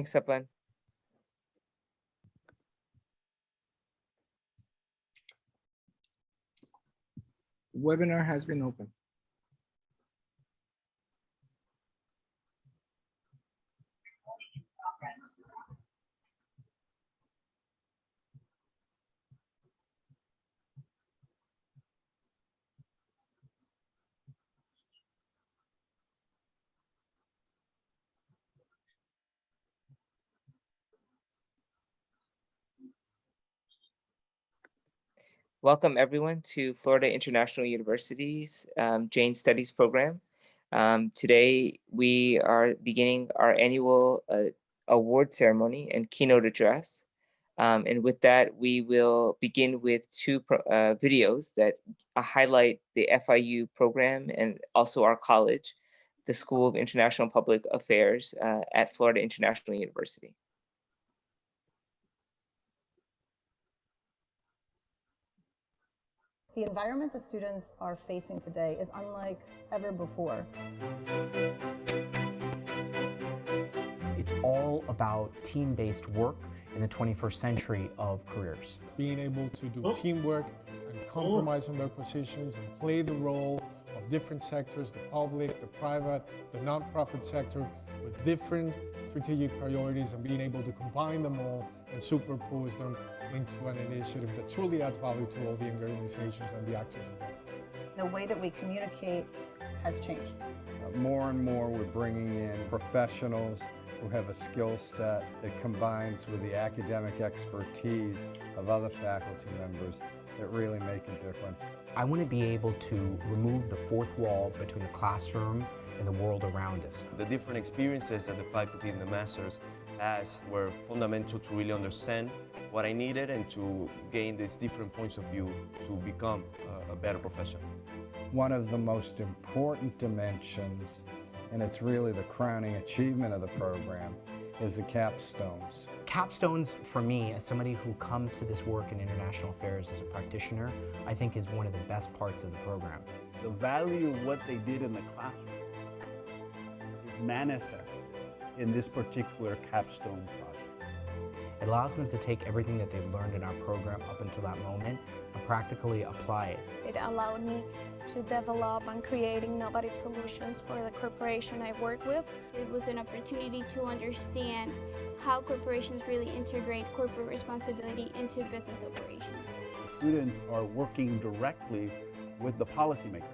Thanks, Sapan. Webinar has been opened. Welcome everyone to Florida International University's Jain Studies Program. Today we are beginning our annual award ceremony and keynote address. And with that, we will begin with two videos that highlight the FIU program and also our college, the School of International Public Affairs at Florida International University. The environment the students are facing today is unlike ever before. It's all about team-based work in the 21st century of careers. Being able to do teamwork and compromise on their positions and play the role of different sectors, the public, the private, the nonprofit sector, with different strategic priorities and being able to combine them all and superpose them into an initiative that truly adds value to all the organizations and the actors involved. The way that we communicate has changed. More and more we're bringing in professionals who have a skill set that combines with the academic expertise of other faculty members that really make a difference. I want to be able to remove the fourth wall between the classroom and the world around us. The different experiences that the faculty in the Masters has were fundamental to really understand what I needed and to gain these different points of view to become a better professional. One of the most important dimensions, and it's really the crowning achievement of the program, is the capstones. Capstones, for me, as somebody who comes to this work in international affairs as a practitioner, I think is one of the best parts of the program. The value of what they did in the classroom is manifest in this particular capstone project. It allows them to take everything that they've learned in our program up until that moment and practically apply it. It allowed me to develop and create innovative solutions for the corporation I work with. It was an opportunity to understand how corporations really integrate corporate responsibility into business operations. The students are working directly with the policymaker.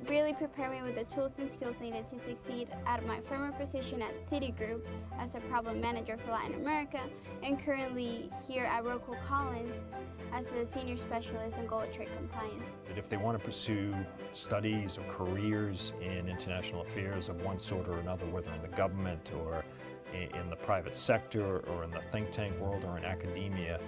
Really prepare me with the tools and skills needed to succeed at my former position at Citigroup as a problem manager for Latin America, and currently here at Rockwell Collins as the senior specialist in global trade compliance. If they want to pursue studies or careers in international affairs of one sort or another, whether in the government or in the private sector or in the think tank world or in academia,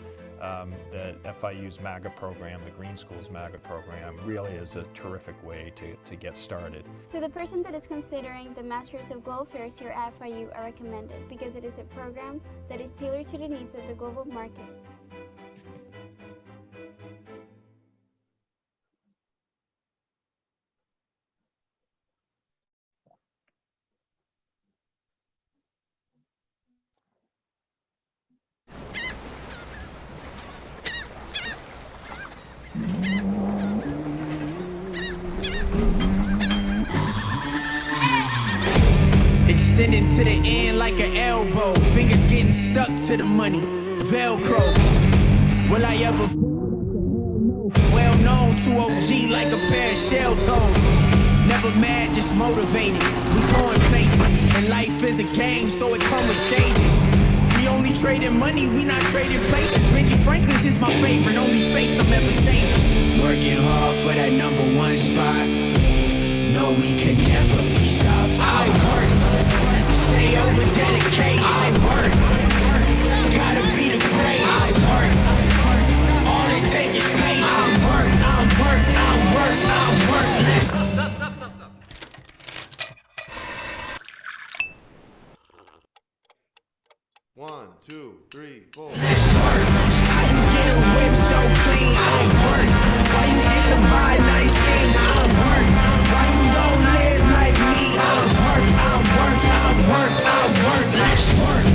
the FIU's MAGA program, the Green Schools MAGA program, really is a terrific way to get started. To the person that is considering the Masters of Global Affairs here at FIU, I recommend it because it is a program that is tailored to the needs of the global market. Extending to the end like an elbow, fingers getting stuck to the money, Velcro. Will I ever? Well known to OG like a pair of shell toes. Never mad, just motivated. We going places, and life is a game, so it comes with stages. We only trading money, we not trading places. Benji Franklin's is my favorite, only face I'm ever saving. Working hard for that #1 spot. No, we can never be stopped. I work, stay over dedicate. I work, gotta be the great. I work, all it takes is pace. I work, I work, I work, I work. Stop. 1, 2, 3, 4. Let's work. How you get a whip so clean? I work. Why you get to buy nice things? I work. Why you don't live like me? I work, I work, I work, I work. Let's work.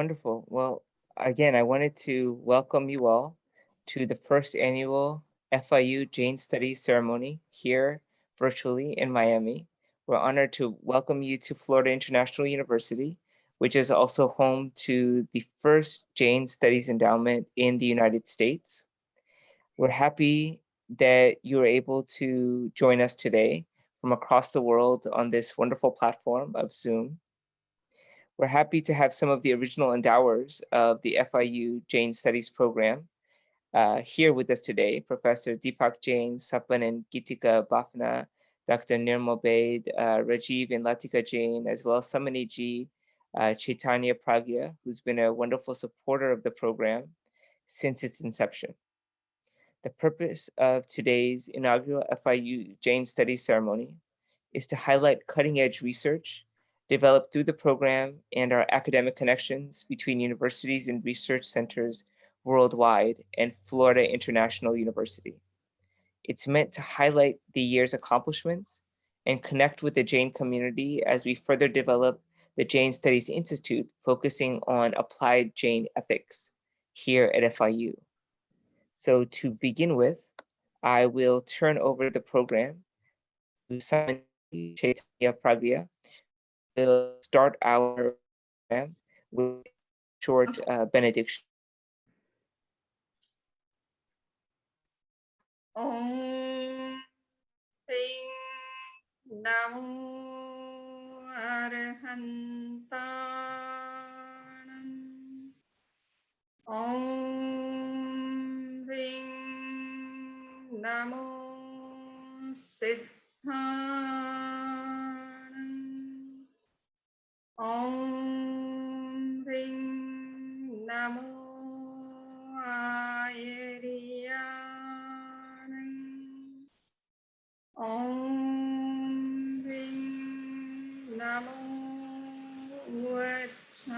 Wonderful. Well, again, I wanted to welcome you all to the first annual FIU Jain Studies ceremony here virtually in Miami. We're honored to welcome you to Florida International University, which is also home to the first Jain Studies Endowment in the United States. We're happy that you're able to join us today from across the world on this wonderful platform of Zoom. We're happy to have some of the original endowers of the FIU Jain Studies Program here with us today, Professor Deepak Jain, Sapan and Gitika Bafna, Dr. Nirmal Baid, Rajiv and Latika Jain, as well as Samani Ji, Chaitanya Pragya, who's been a wonderful supporter of the program since its inception. The purpose of today's inaugural FIU Jain Studies ceremony is to highlight cutting-edge research developed through the program and our academic connections between universities and research centers worldwide and Florida International University. It's meant to highlight the year's accomplishments and connect with the Jain community as we further develop the Jain Studies Institute, focusing on applied Jain ethics here at FIU. So to begin with, I will turn over the program to Samani Chaitanya Pragya. We'll start our program with a short benediction. Om Ring Namo Arhantanam. Om Ring Namo Siddhanam. Om Ring Namo Ayariyanam. Om Ring Namo Vachayanam.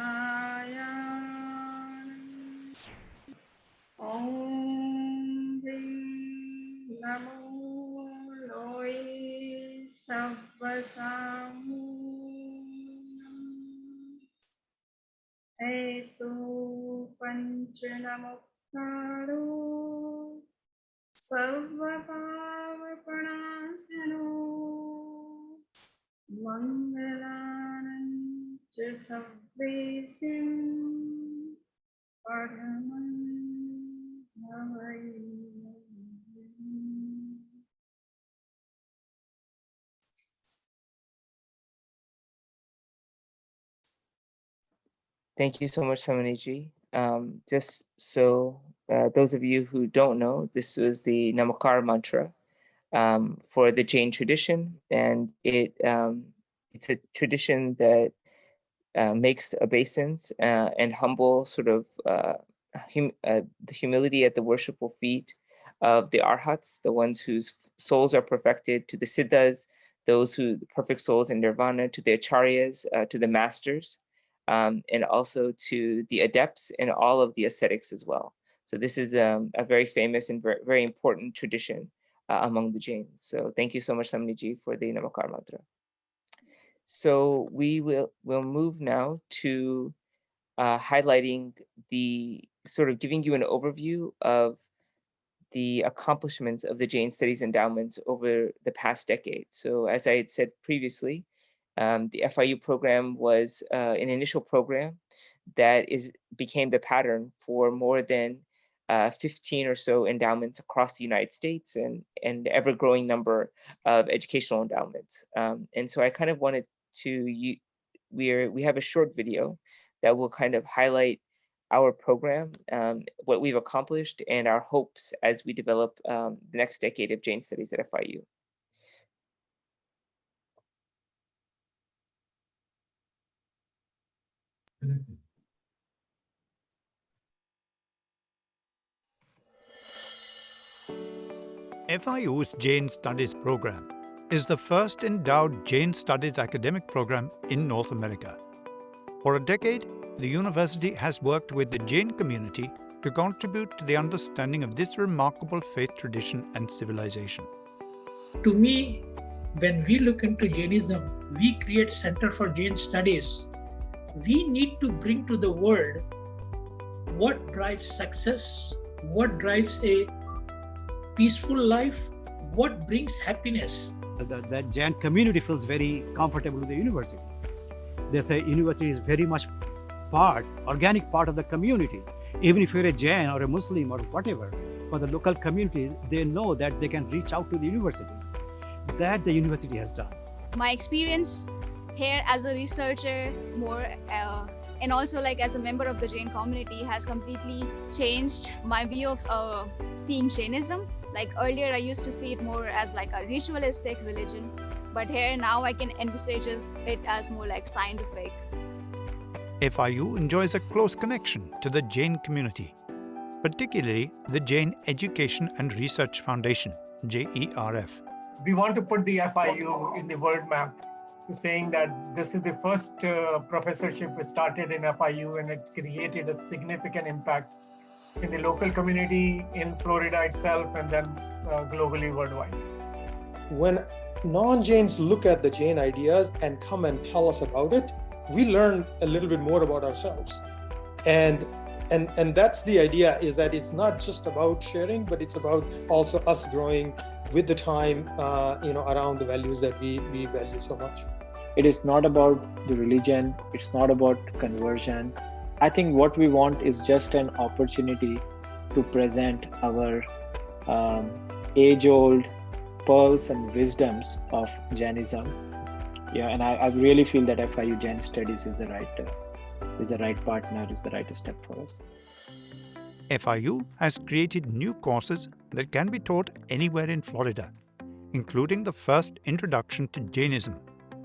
Om Ring Namo Loi Savvasamunam. Eso Panchanamukkharo Sarvabhavapanasano Mangalanam cha Sabvesim Padhamam Navayam. Thank you so much, Samani Ji. Just so those of you who don't know, this was the Namakar mantra for the Jain tradition, and it's a tradition that makes obeisance and humble sort of the humility at the worshipful feet of the arhats, the ones whose souls are perfected, to the siddhas, those who perfect souls in nirvana, to the acharyas, to the masters, and also to the adepts and all of the ascetics as well. So this is a very famous and very, very important tradition among the Jains. So thank you so much, Samani Ji, for the Namakar mantra. So we'll move now to highlighting giving you an overview of the accomplishments of the Jain Studies Endowments over the past decade. So as I had said previously, the FIU program was an initial program that became the pattern for more than 15 or so endowments across the United States and ever-growing number of educational endowments. And so I kind of wanted to, we have a short video that will kind of highlight our program, what we've accomplished, and our hopes as we develop the next decade of Jain Studies at FIU. FIU's Jain Studies Program is the first endowed Jain Studies academic program in North America. For a decade, the university has worked with the Jain community to contribute to the understanding of this remarkable faith tradition and civilization. To me, when we look into Jainism, we create Center for Jain Studies, we need to bring to the world what drives success, what drives a peaceful life, what brings happiness. The Jain community feels very comfortable with the university. They say university is very much organic part of the community. Even if you're a Jain or a Muslim or whatever, for the local community, they know that they can reach out to the university. That the university has done. My experience here as a researcher and also like as a member of the Jain community has completely changed my view of seeing Jainism. Like earlier I used to see it more as like a ritualistic religion, but here now I can envisage it as more like scientific. FIU enjoys a close connection to the Jain community, particularly the Jain Education and Research Foundation, JERF. We want to put the FIU in the world map, saying that this is the first professorship started in FIU and it created a significant impact in the local community, in Florida itself, and then globally worldwide. When non-Jains look at the Jain ideas and come and tell us about it, we learn a little bit more about ourselves. And that's the idea, is that it's not just about sharing, but it's about also us growing with the time, around the values that we value so much. It is not about the religion, it's not about conversion. I think what we want is just an opportunity to present our age-old pearls and wisdoms of Jainism. Yeah, and I really feel that FIU Jain Studies is the right partner, is the right step for us. FIU has created new courses that can be taught anywhere in Florida, including the first introduction to Jainism.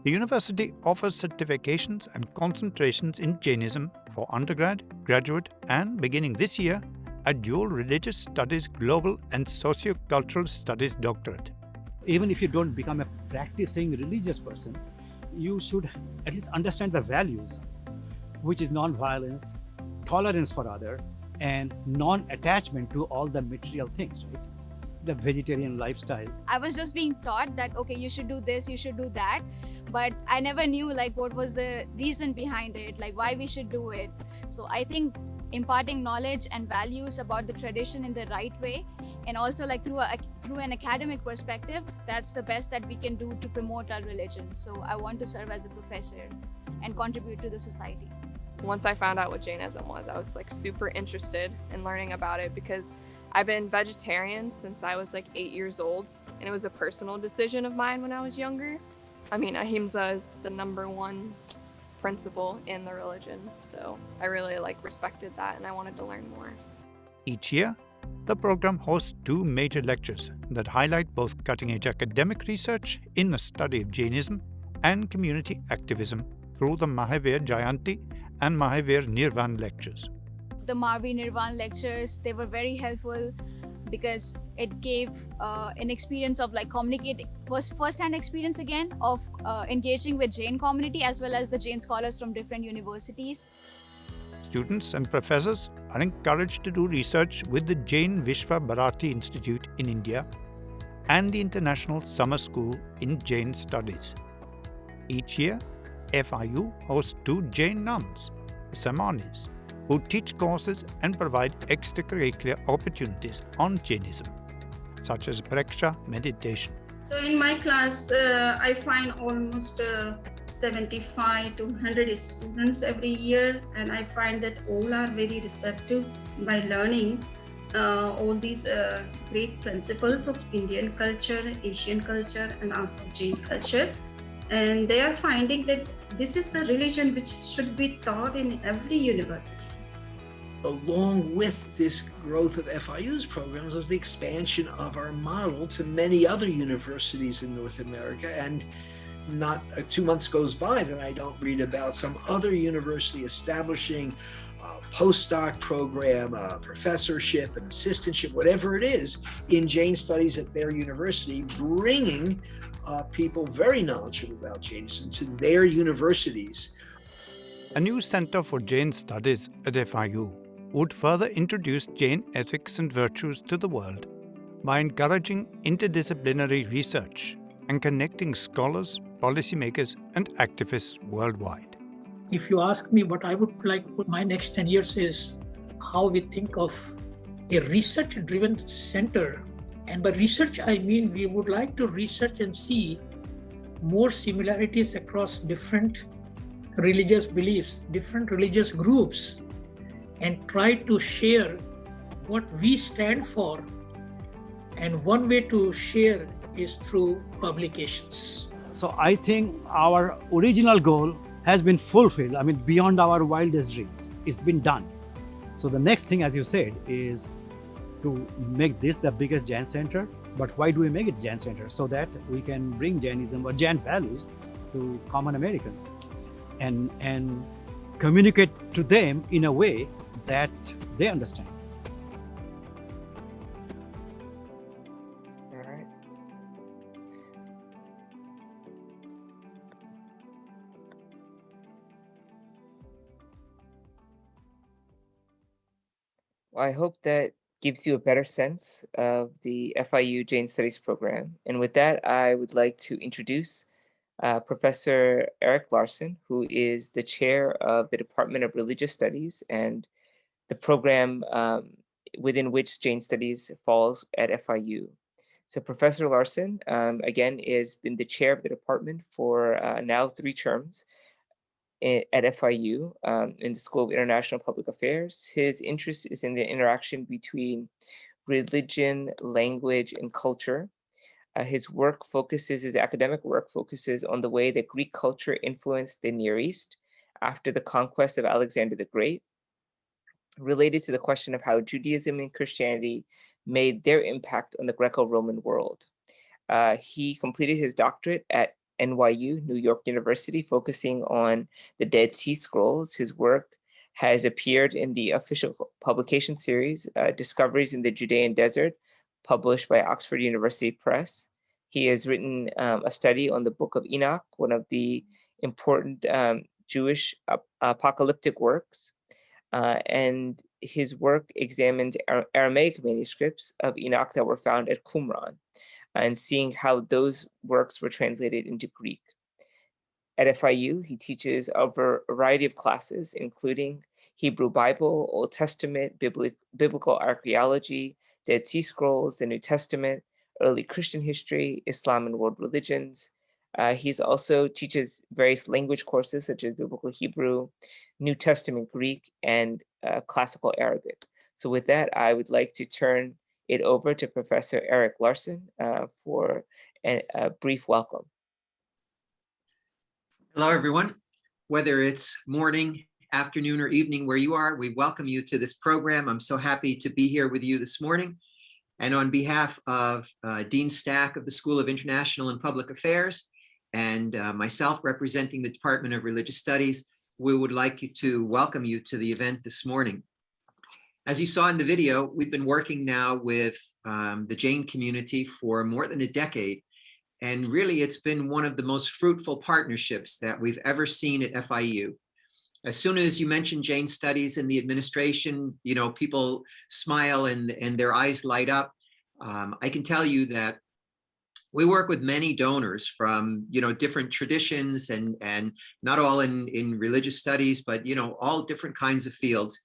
The university offers certifications and concentrations in Jainism for undergrad, graduate, and beginning this year, a dual religious studies global and socio-cultural studies doctorate. Even if you don't become a practicing religious person, you should at least understand the values, which is non-violence, tolerance for other, and non-attachment to all the material things, right? The vegetarian lifestyle. I was just being taught that, okay, you should do this, you should do that, but I never knew like what was the reason behind it, like why we should do it. So I think imparting knowledge and values about the tradition in the right way, and also like through an academic perspective, that's the best that we can do to promote our religion. So I want to serve as a professor and contribute to the society. Once I found out what Jainism was, I was like super interested in learning about it because I've been vegetarian since I was like 8 years old, and it was a personal decision of mine when I was younger. I mean, ahimsa is the #1 principle in the religion, so I really respected that and I wanted to learn more. Each year, the program hosts 2 major lectures that highlight both cutting-edge academic research in the study of Jainism and community activism through the Mahavir Jayanti and Mahavir Nirvan lectures. The Mahavir Nirvan lectures, they were very helpful because it gave an experience of communicating, first-hand experience again of engaging with Jain community as well as the Jain scholars from different universities. Students and professors are encouraged to do research with the Jain Vishva Bharati Institute in India and the International Summer School in Jain Studies. Each year, FIU hosts 2 Jain nuns, Samanis, who teach courses and provide extracurricular opportunities on Jainism, such as Praksha meditation. So in my class, I find almost 75 to 100 students every year, and I find that all are very receptive by learning all these great principles of Indian culture, Asian culture, and also Jain culture. And they are finding that this is the religion which should be taught in every university. Along with this growth of FIU's programs was the expansion of our model to many other universities in North America. And not 2 months goes by that I don't read about some other university establishing a postdoc program, a professorship, an assistantship, whatever it is, in Jain studies at their university, bringing people very knowledgeable about Jainism to their universities. A new Center for Jain Studies at FIU would further introduce Jain ethics and virtues to the world by encouraging interdisciplinary research and connecting scholars, policymakers, and activists worldwide. if you ask me what I would like for my next 10 years is how we think of a research-driven center. And by research, I mean we would like to research and see more similarities across different religious beliefs, different religious groups, and try to share what we stand for. And one way to share is through publications. So I think our original goal has been fulfilled. I mean, beyond our wildest dreams, it's been done. So the next thing, as you said, is to make this the biggest Jain center. But why do we make it Jain center? So that we can bring Jainism or Jain values to common Americans and communicate to them in a way that they understand. All right. Well, I hope that gives you a better sense of the FIU Jain Studies Program. And with that, I would like to introduce Professor Eric Larson, who is the chair of the Department of Religious Studies and the program within which Jain Studies falls at FIU. So Professor Larson, again, has been the chair of the department for now 3 terms at FIU in the School of International Public Affairs. His interest is in the interaction between religion, language, and culture. His academic work focuses on the way that Greek culture influenced the Near East after the conquest of Alexander the Great, related to the question of how Judaism and Christianity made their impact on the Greco-Roman world. He completed his doctorate at NYU, New York University, focusing on the Dead Sea Scrolls. His work has appeared in the official publication series, Discoveries in the Judean Desert, published by Oxford University Press. He has written a study on the Book of Enoch, one of the important Jewish apocalyptic works. And his work examines Aramaic manuscripts of Enoch that were found at Qumran, and seeing how those works were translated into Greek. At FIU, he teaches a variety of classes, including Hebrew Bible, Old Testament, biblical archaeology, Dead Sea Scrolls, the New Testament, early Christian history, Islam and world religions. He also teaches various language courses such as Biblical Hebrew, New Testament Greek, and Classical Arabic. So with that, I would like to turn it over to Professor Eric Larson for a brief welcome. Hello, everyone. Whether it's morning, afternoon, or evening where you are, we welcome you to this program. I'm so happy to be here with you this morning. And on behalf of Dean Stack of the School of International and Public Affairs and myself representing the Department of Religious Studies, we would like to welcome you to the event this morning. As you saw in the video, we've been working now with the Jain community for more than a decade. And really, it's been one of the most fruitful partnerships that we've ever seen at FIU. As soon as you mention Jain Studies in the administration, you know, people smile and their eyes light up. I can tell you that we work with many donors from, you know, different traditions and not all in religious studies, but, you know, all different kinds of fields.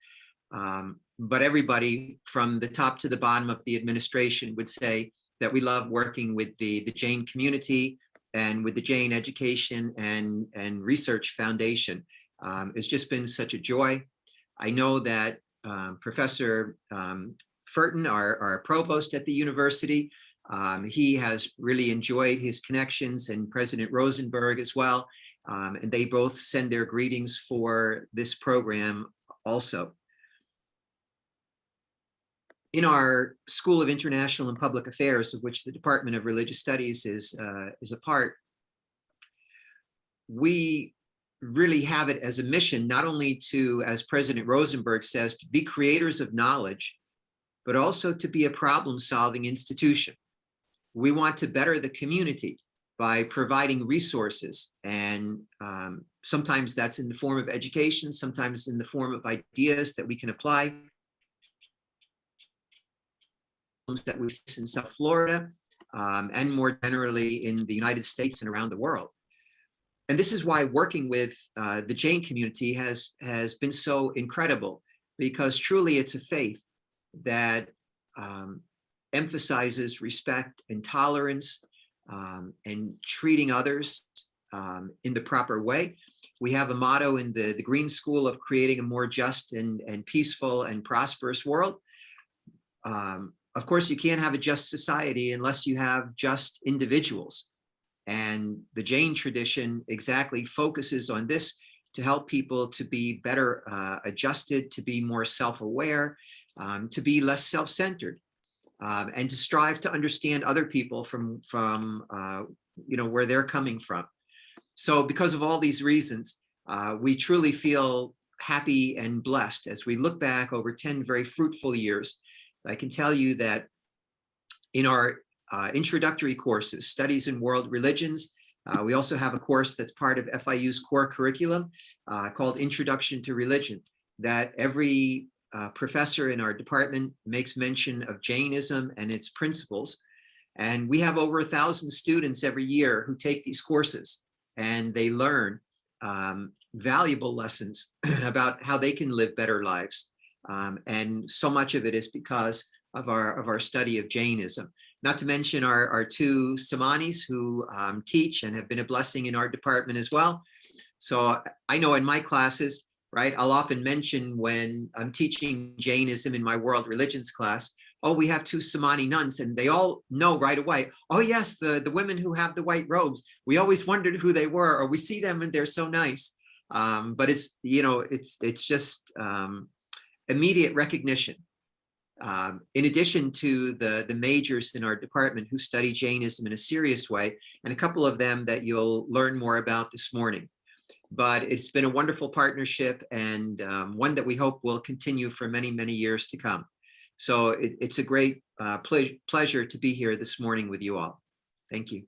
But everybody from the top to the bottom of the administration would say that we love working with the Jain community and with the Jain Education and Research Foundation. It's just been such a joy. I know that Professor Furton, our provost at the university, he has really enjoyed his connections, and President Rosenberg as well. And they both send their greetings for this program also. In our School of International and Public Affairs, of which the Department of Religious Studies is a part, we really have it as a mission, not only to, as President Rosenberg says, to be creators of knowledge, but also to be a problem-solving institution. We want to better the community by providing resources, and sometimes that's in the form of education, sometimes in the form of ideas that we can apply that we face in South Florida and more generally in the United States and around the world. And this is why working with the Jain community has been so incredible, because truly it's a faith that emphasizes respect and tolerance and treating others in the proper way. We have a motto in the Green School of creating a more just and peaceful and prosperous world. Of course, you can't have a just society unless you have just individuals. And the Jain tradition exactly focuses on this, to help people to be better adjusted, to be more self-aware, to be less self-centered, and to strive to understand other people from where they're coming from. So because of all these reasons, we truly feel happy and blessed as we look back over 10 very fruitful years. I can tell you that in our introductory courses, Studies in World Religions, we also have a course that's part of FIU's core curriculum called Introduction to Religion, that every professor in our department makes mention of Jainism and its principles. And we have over 1,000 students every year who take these courses, and they learn valuable lessons about how they can live better lives. And so much of it is because of our study of Jainism. Not to mention our two Samanis who teach and have been a blessing in our department as well. So I know in my classes, right, I'll often mention when I'm teaching Jainism in my world religions class, oh, we have two Samani nuns, and they all know right away, oh yes, the women who have the white robes, we always wondered who they were, or we see them and they're so nice. But it's, it's just immediate recognition. In addition to the majors in our department who study Jainism in a serious way, and a couple of them that you'll learn more about this morning. But it's been a wonderful partnership, and one that we hope will continue for many, many years to come. So it's a great pleasure to be here this morning with you all. Thank you.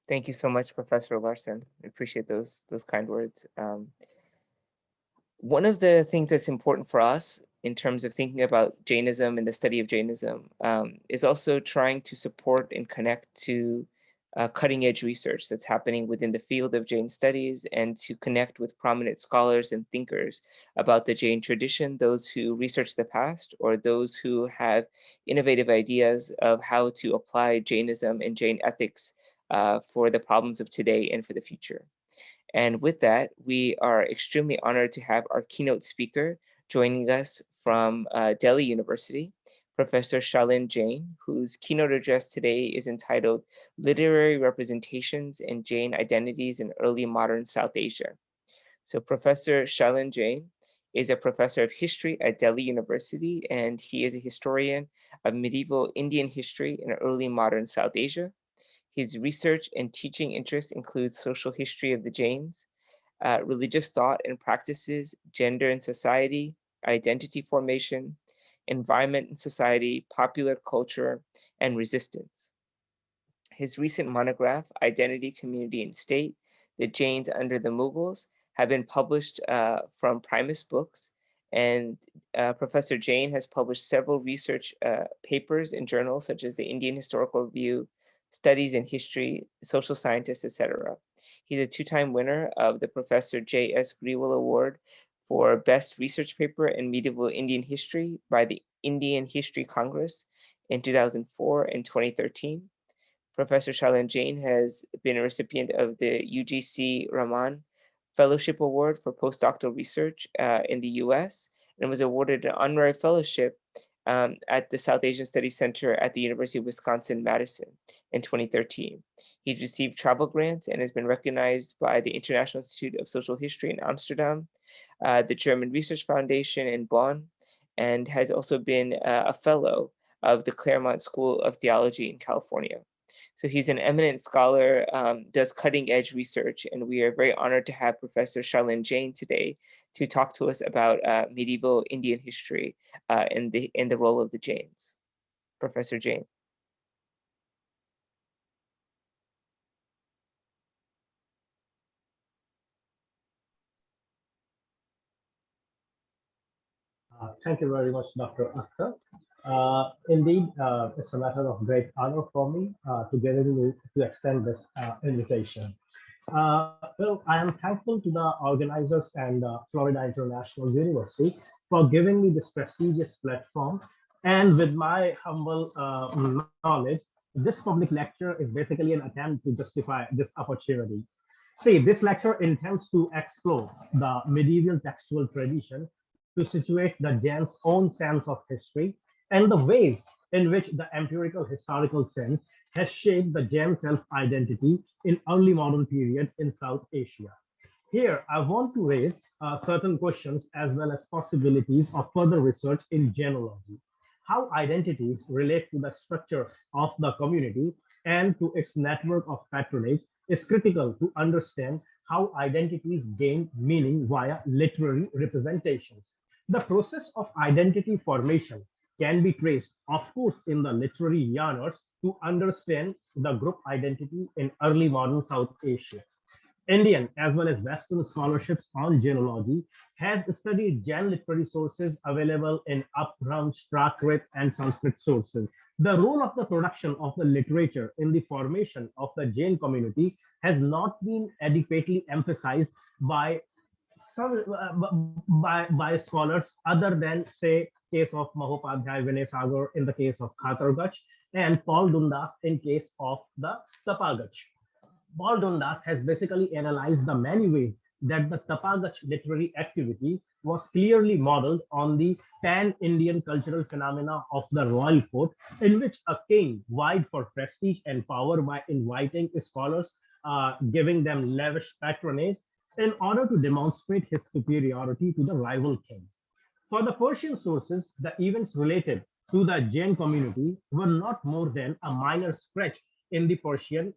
Thank you so much, Professor Larson. I appreciate those kind words. One of the things that's important for us in terms of thinking about Jainism and the study of Jainism is also trying to support and connect to cutting edge research that's happening within the field of Jain studies, and to connect with prominent scholars and thinkers about the Jain tradition, those who research the past or those who have innovative ideas of how to apply Jainism and Jain ethics for the problems of today and for the future. And with that, we are extremely honored to have our keynote speaker joining us from Delhi University, Professor Shalin Jain, whose keynote address today is entitled Literary Representations and Jain Identities in Early Modern South Asia. So Professor Shalin Jain is a professor of history at Delhi University, and he is a historian of medieval Indian history in early modern South Asia. His research and teaching interests include social history of the Jains, religious thought and practices, gender and society, identity formation, environment and society, popular culture, and resistance. His recent monograph, Identity, Community, and State, The Jains Under the Mughals, have been published from Primus Books, and Professor Jain has published several research papers in journals such as the Indian Historical Review, Studies in History, Social Scientists, etc. He's a two-time winner of the Professor J.S. Grewal Award for Best Research Paper in Medieval Indian History by the Indian History Congress in 2004 and 2013. Professor Shalin Jain has been a recipient of the UGC Raman Fellowship Award for Postdoctoral Research in the US, and was awarded an honorary fellowship at the South Asian Studies Center at the University of Wisconsin-Madison in 2013. He's received travel grants and has been recognized by the International Institute of Social History in Amsterdam, the German Research Foundation in Bonn, and has also been a fellow of the Claremont School of Theology in California. So he's an eminent scholar, does cutting edge research, and we are very honored to have Professor Shalin Jain today to talk to us about medieval Indian history and the role of the Jains. Professor Jain. Thank you very much, Dr. Akhtar. Indeed, it's a matter of great honor for me to extend this invitation. Well, I am thankful to the organizers and Florida International University for giving me this prestigious platform. And with my humble knowledge, this public lecture is basically an attempt to justify this opportunity. See, this lecture intends to explore the medieval textual tradition to situate the Jain's own sense of history and the ways in which the empirical historical sense has shaped the Jain self-identity in early modern period in South Asia. Here, I want to raise certain questions as well as possibilities of further research in genealogy. How identities relate to the structure of the community and to its network of patronage is critical to understand how identities gain meaning via literary representations. The process of identity formation can be traced, of course, in the literary genres to understand the group identity in early modern South Asia. Indian as well as Western scholarships on genealogy has studied Jain literary sources available in Upram, Prakrit, and Sanskrit sources. The role of the production of the literature in the formation of the Jain community has not been adequately emphasized by some by scholars other than say case of Mahopadhyay Vinay Sagar in the case of Khatargach and Paul Dundas in case of the Tapagach. Paul Dundas has basically analyzed the many ways that the Tapagach literary activity was clearly modeled on the pan-Indian cultural phenomena of the royal court, in which a king vied for prestige and power by inviting scholars, giving them lavish patronage in order to demonstrate his superiority to the rival kings. For the Persian sources, the events related to the Jain community were not more than a minor scratch in the Persian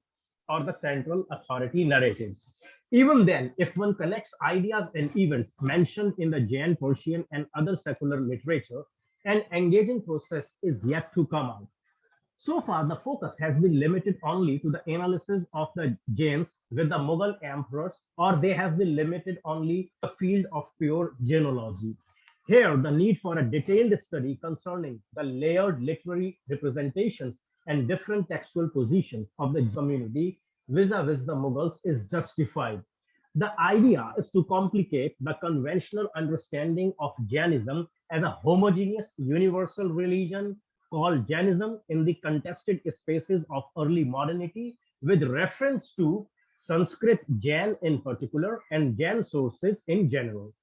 or the central authority narratives. Even then, if one connects ideas and events mentioned in the Jain, Persian, and other secular literature, an engaging process is yet to come out. So far, the focus has been limited only to the analysis of the Jains with the Mughal emperors, or they have been limited only to the field of pure genealogy. Here, the need for a detailed study concerning the layered literary representations and different textual positions of the community vis-a-vis the Mughals is justified. The idea is to complicate the conventional understanding of Jainism as a homogeneous universal religion called Jainism in the contested spaces of early modernity with reference to Sanskrit Jain in particular and Jain sources in general.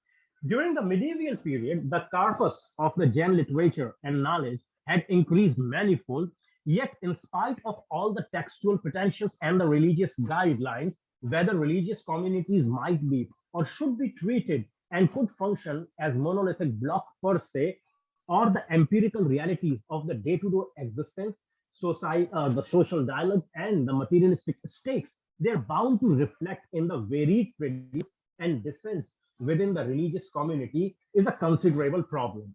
During the medieval period, the corpus of the Jain literature and knowledge had increased manifold, yet in spite of all the textual pretensions and the religious guidelines, whether religious communities might be or should be treated and could function as monolithic block per se, or the empirical realities of the day-to-day existence, the social dialogue, and the materialistic stakes, they're bound to reflect in the varied traditions and dissents within the religious community is a considerable problem.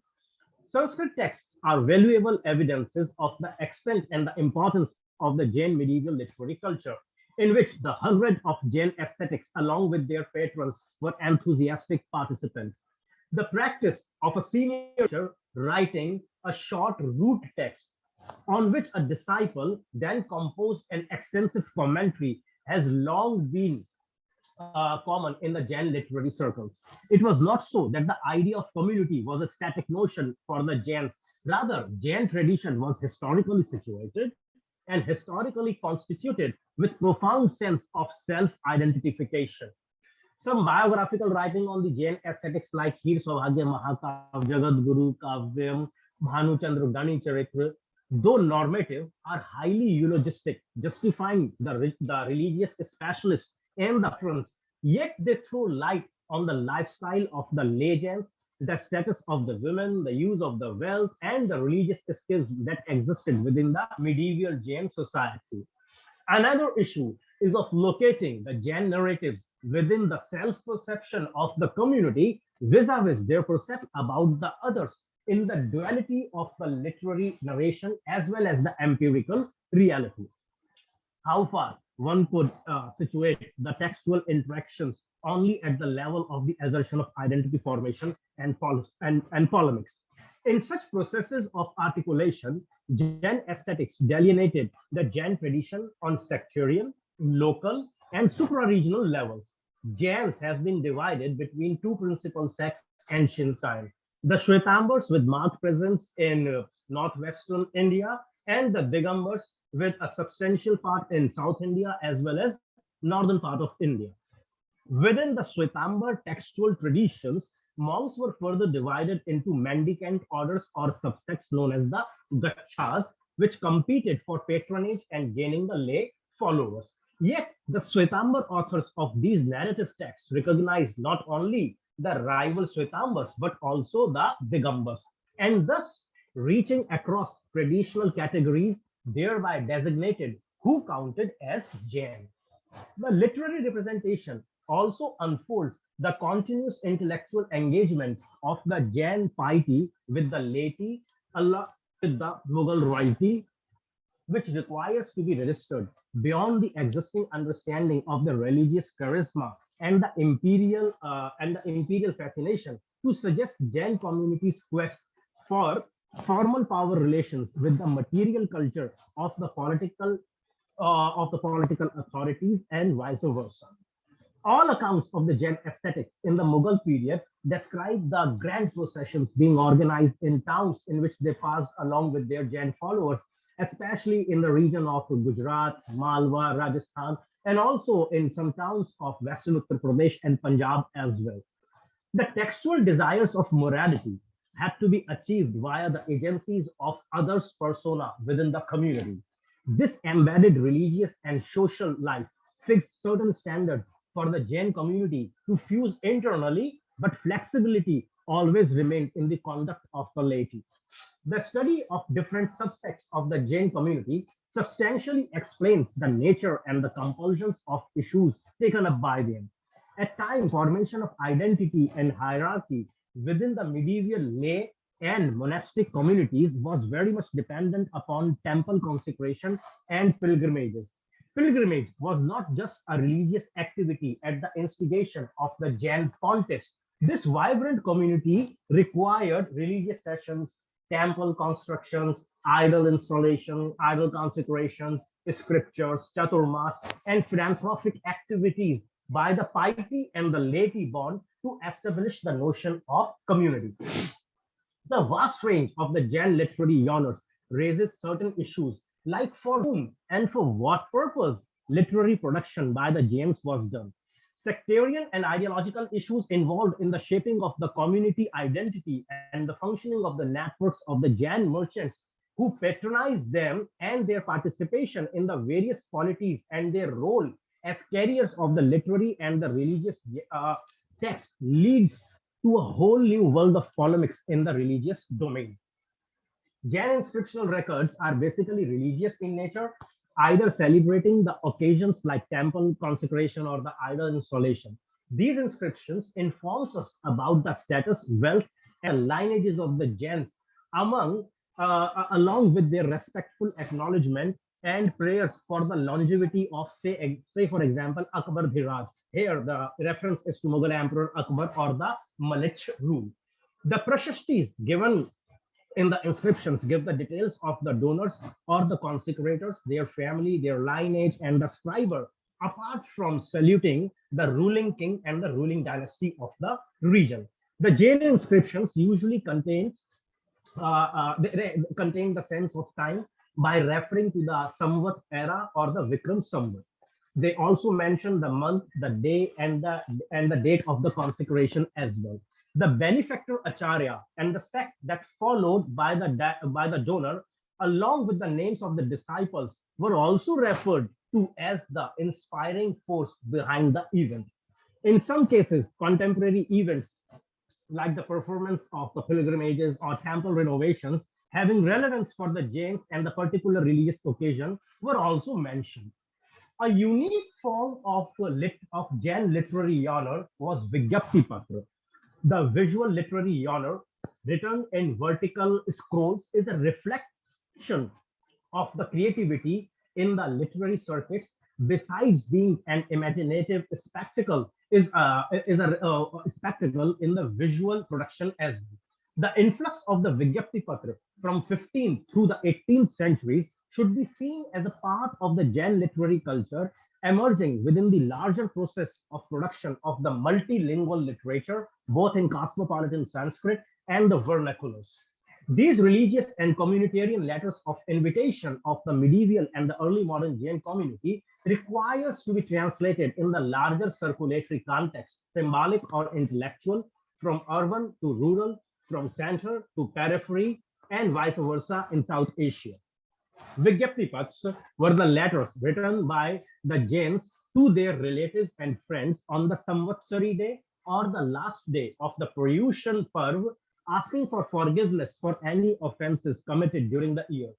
Sanskrit texts are valuable evidences of the extent and the importance of the Jain medieval literary culture, in which the hundred of Jain ascetics, along with their patrons, were enthusiastic participants. The practice of a senior teacher writing a short root text on which a disciple then composed an extensive commentary has long been common in the Jain literary circles. It was not so that the idea of community was a static notion for the Jains. Rather, Jain tradition was historically situated and historically constituted with profound sense of self-identification. Some biographical writing on the Jain ascetics like Hir Saubhagya Mahakav, Jagat Guru Kavyam, Bhanu Chandra Gani Charitra, though normative, are highly eulogistic, justifying the religious specialists and the patrons, yet they throw light on the lifestyle of the legends, the status of the women, the use of the wealth, and the religious skills that existed within the medieval Jain society. Another issue is of locating the Jain narratives within the self-perception of the community vis-a-vis their perception about the others in the duality of the literary narration as well as the empirical reality. How far one could situate the textual interactions only at the level of the assertion of identity formation and polemics. In such processes of articulation, Jain aesthetics delineated the Jain tradition on sectarian, local, and supraregional levels. Jains has been divided between two principal sects ancient time. The Shwetambars with marked presence in northwestern India and the Digambars with a substantial part in South India as well as northern part of India. Within the Shwetambar textual traditions, monks were further divided into mendicant orders or subsects known as the Gachas, which competed for patronage and gaining the lay followers. Yet, the Shwetambar authors of these narrative texts recognized not only the rival Shwetambars but also the Digambars, and thus reaching across traditional categories, thereby designated who counted as Jain. The literary representation also unfolds the continuous intellectual engagement of the Jain piety with the laity, along with the Mughal royalty, which requires to be registered beyond the existing understanding of the religious charisma and the imperial fascination to suggest Jain community's quest for formal power relations with the material culture of the political authorities and vice versa. All accounts of the Jain aesthetics in the Mughal period describe the grand processions being organized in towns in which they passed along with their Jain followers, especially in the region of Gujarat, Malwa, Rajasthan, and also in some towns of Western Uttar Pradesh and Punjab as well. The textual desires of morality had to be achieved via the agencies of others' persona within the community. This embedded religious and social life fixed certain standards for the Jain community to fuse internally, but flexibility always remained in the conduct of the laity. The study of different subsects of the Jain community substantially explains the nature and the compulsions of issues taken up by them. At times, formation of identity and hierarchy within the medieval lay and monastic communities was very much dependent upon temple consecration and pilgrimages. Pilgrimage was not just a religious activity at the instigation of the Jain pontiffs. This vibrant community required religious sessions, temple constructions, idol installation, idol consecrations, scriptures, chaturmas, and philanthropic activities by the piety and the laity bond to establish the notion of community. The vast range of the Jain literary genres raises certain issues like for whom and for what purpose literary production by the Jains was done. Sectarian and ideological issues involved in the shaping of the community identity and the functioning of the networks of the Jain merchants who patronized them and their participation in the various polities and their role as carriers of the literary and the religious text leads to a whole new world of polemics in the religious domain. Jain inscriptional records are basically religious in nature, either celebrating the occasions like temple consecration or the idol installation. These inscriptions informs us about the status, wealth, and lineages of the Jains along with their respectful acknowledgement and prayers for the longevity of, say for example, Akbar Dhiraj. Here, the reference is to Mughal Emperor Akbar or the Malik rule. The prashastis given in the inscriptions give the details of the donors or the consecrators, their family, their lineage, and the scriber, apart from saluting the ruling king and the ruling dynasty of the region. The Jain inscriptions usually they contain the sense of time by referring to the Samvat era or the Vikram Samvat. They also mention the month, the day, and the date of the consecration as well. The benefactor acharya and the sect that followed by the donor, along with the names of the disciples, were also referred to as the inspiring force behind the event. In some cases, contemporary events like the performance of the pilgrimages or temple renovations having relevance for the Jains and the particular religious occasion were also mentioned. A unique form of Jain literary genre was Vigyapti Patra. The visual literary genre, written in vertical scrolls, is a reflection of the creativity in the literary circuits. Besides being an imaginative spectacle, is a spectacle in the visual production as well. The influx of the Vigyapti Patra from 15th through the 18th centuries should be seen as a part of the Jain literary culture emerging within the larger process of production of the multilingual literature, both in cosmopolitan Sanskrit and the vernaculars. These religious and communitarian letters of invitation of the medieval and the early modern Jain community requires to be translated in the larger circulatory context, symbolic or intellectual, from urban to rural, from center to periphery, and vice versa in South Asia. Vigyaptipats were the letters written by the Jains to their relatives and friends on the Samvatsari day or the last day of the Pryushan Parv, asking for forgiveness for any offenses committed during the year.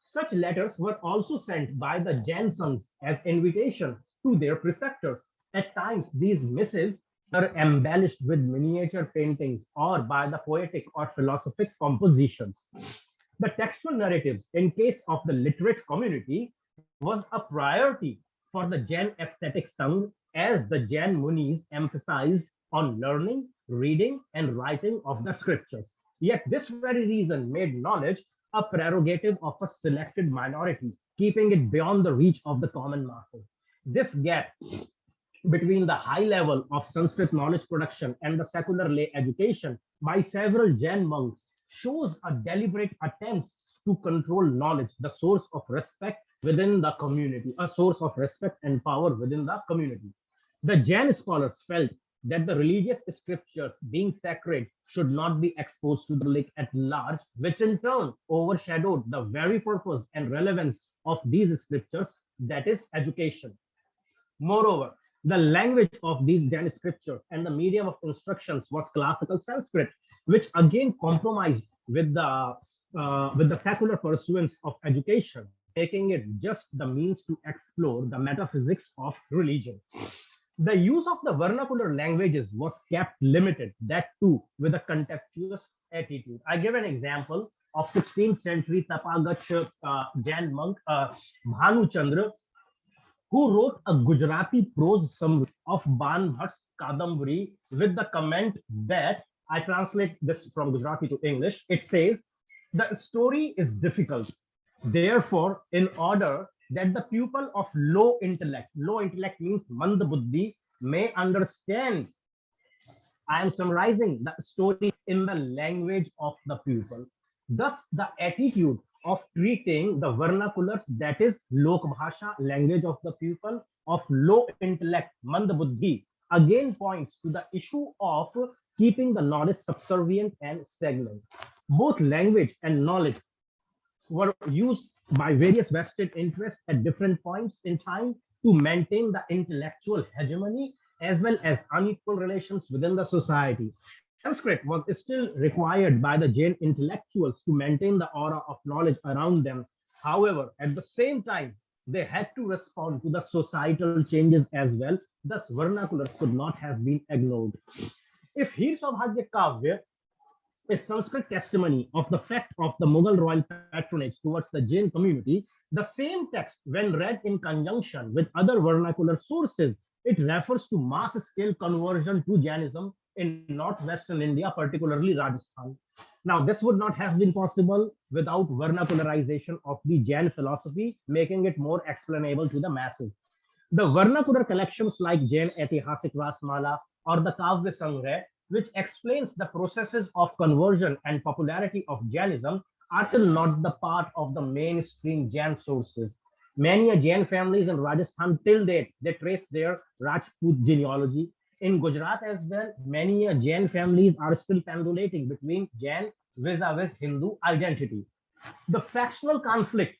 Such letters were also sent by the Jain sons as invitation to their preceptors. At times, these missives were embellished with miniature paintings or by the poetic or philosophic compositions. The textual narratives, in case of the literate community, was a priority for the Jain aesthetic sung, as the Jain Munis emphasized on learning, reading, and writing of the scriptures. Yet this very reason made knowledge a prerogative of a selected minority, keeping it beyond the reach of the common masses. This gap between the high level of Sanskrit knowledge production and the secular lay education by several Jain monks shows a deliberate attempt to control knowledge, the source of respect within the community, a source of respect and power within the community. The Jain scholars felt that the religious scriptures, being sacred, should not be exposed to the public at large, which in turn overshadowed the very purpose and relevance of these scriptures, that is, education. Moreover, the language of these Jain scriptures and the medium of instructions was classical Sanskrit, which again compromised with the secular pursuance of education, making it just the means to explore the metaphysics of religion. The use of the vernacular languages was kept limited, that too with a contemptuous attitude. I give an example of 16th century Tapagach Jain monk Bhanu Chandra, who wrote a Gujarati prose summary of Ban Bhatt's Kadambari with the comment that, I translate this from Gujarati to English, it says, the story is difficult. Therefore, in order that the pupil of low intellect means mand buddhi, may understand, I am summarizing the story in the language of the pupil. Thus, the attitude of treating the vernaculars, that is Lok Bhasha, language of the pupil, of low intellect, mand buddhi, again points to the issue of keeping the knowledge subservient and stagnant. Both language and knowledge were used by various vested interests at different points in time to maintain the intellectual hegemony as well as unequal relations within the society. Sanskrit was still required by the Jain intellectuals to maintain the aura of knowledge around them. However, at the same time, they had to respond to the societal changes as well. Thus, vernaculars could not have been ignored. If Hir Saubhagya Kavya a Sanskrit testimony of the fact of the Mughal royal patronage towards the Jain community, the same text, when read in conjunction with other vernacular sources, it refers to mass-scale conversion to Jainism in northwestern India, particularly Rajasthan. Now, this would not have been possible without vernacularization of the Jain philosophy, making it more explainable to the masses. The vernacular collections like Jain Etihasik Rasmala or the Kavya Sangrah, which explains the processes of conversion and popularity of Jainism, are still not the part of the mainstream Jain sources. Many Jain families in Rajasthan till date, they trace their Rajput genealogy. In Gujarat as well, many Jain families are still pendulating between Jain vis-a-vis Hindu identity. The factional conflict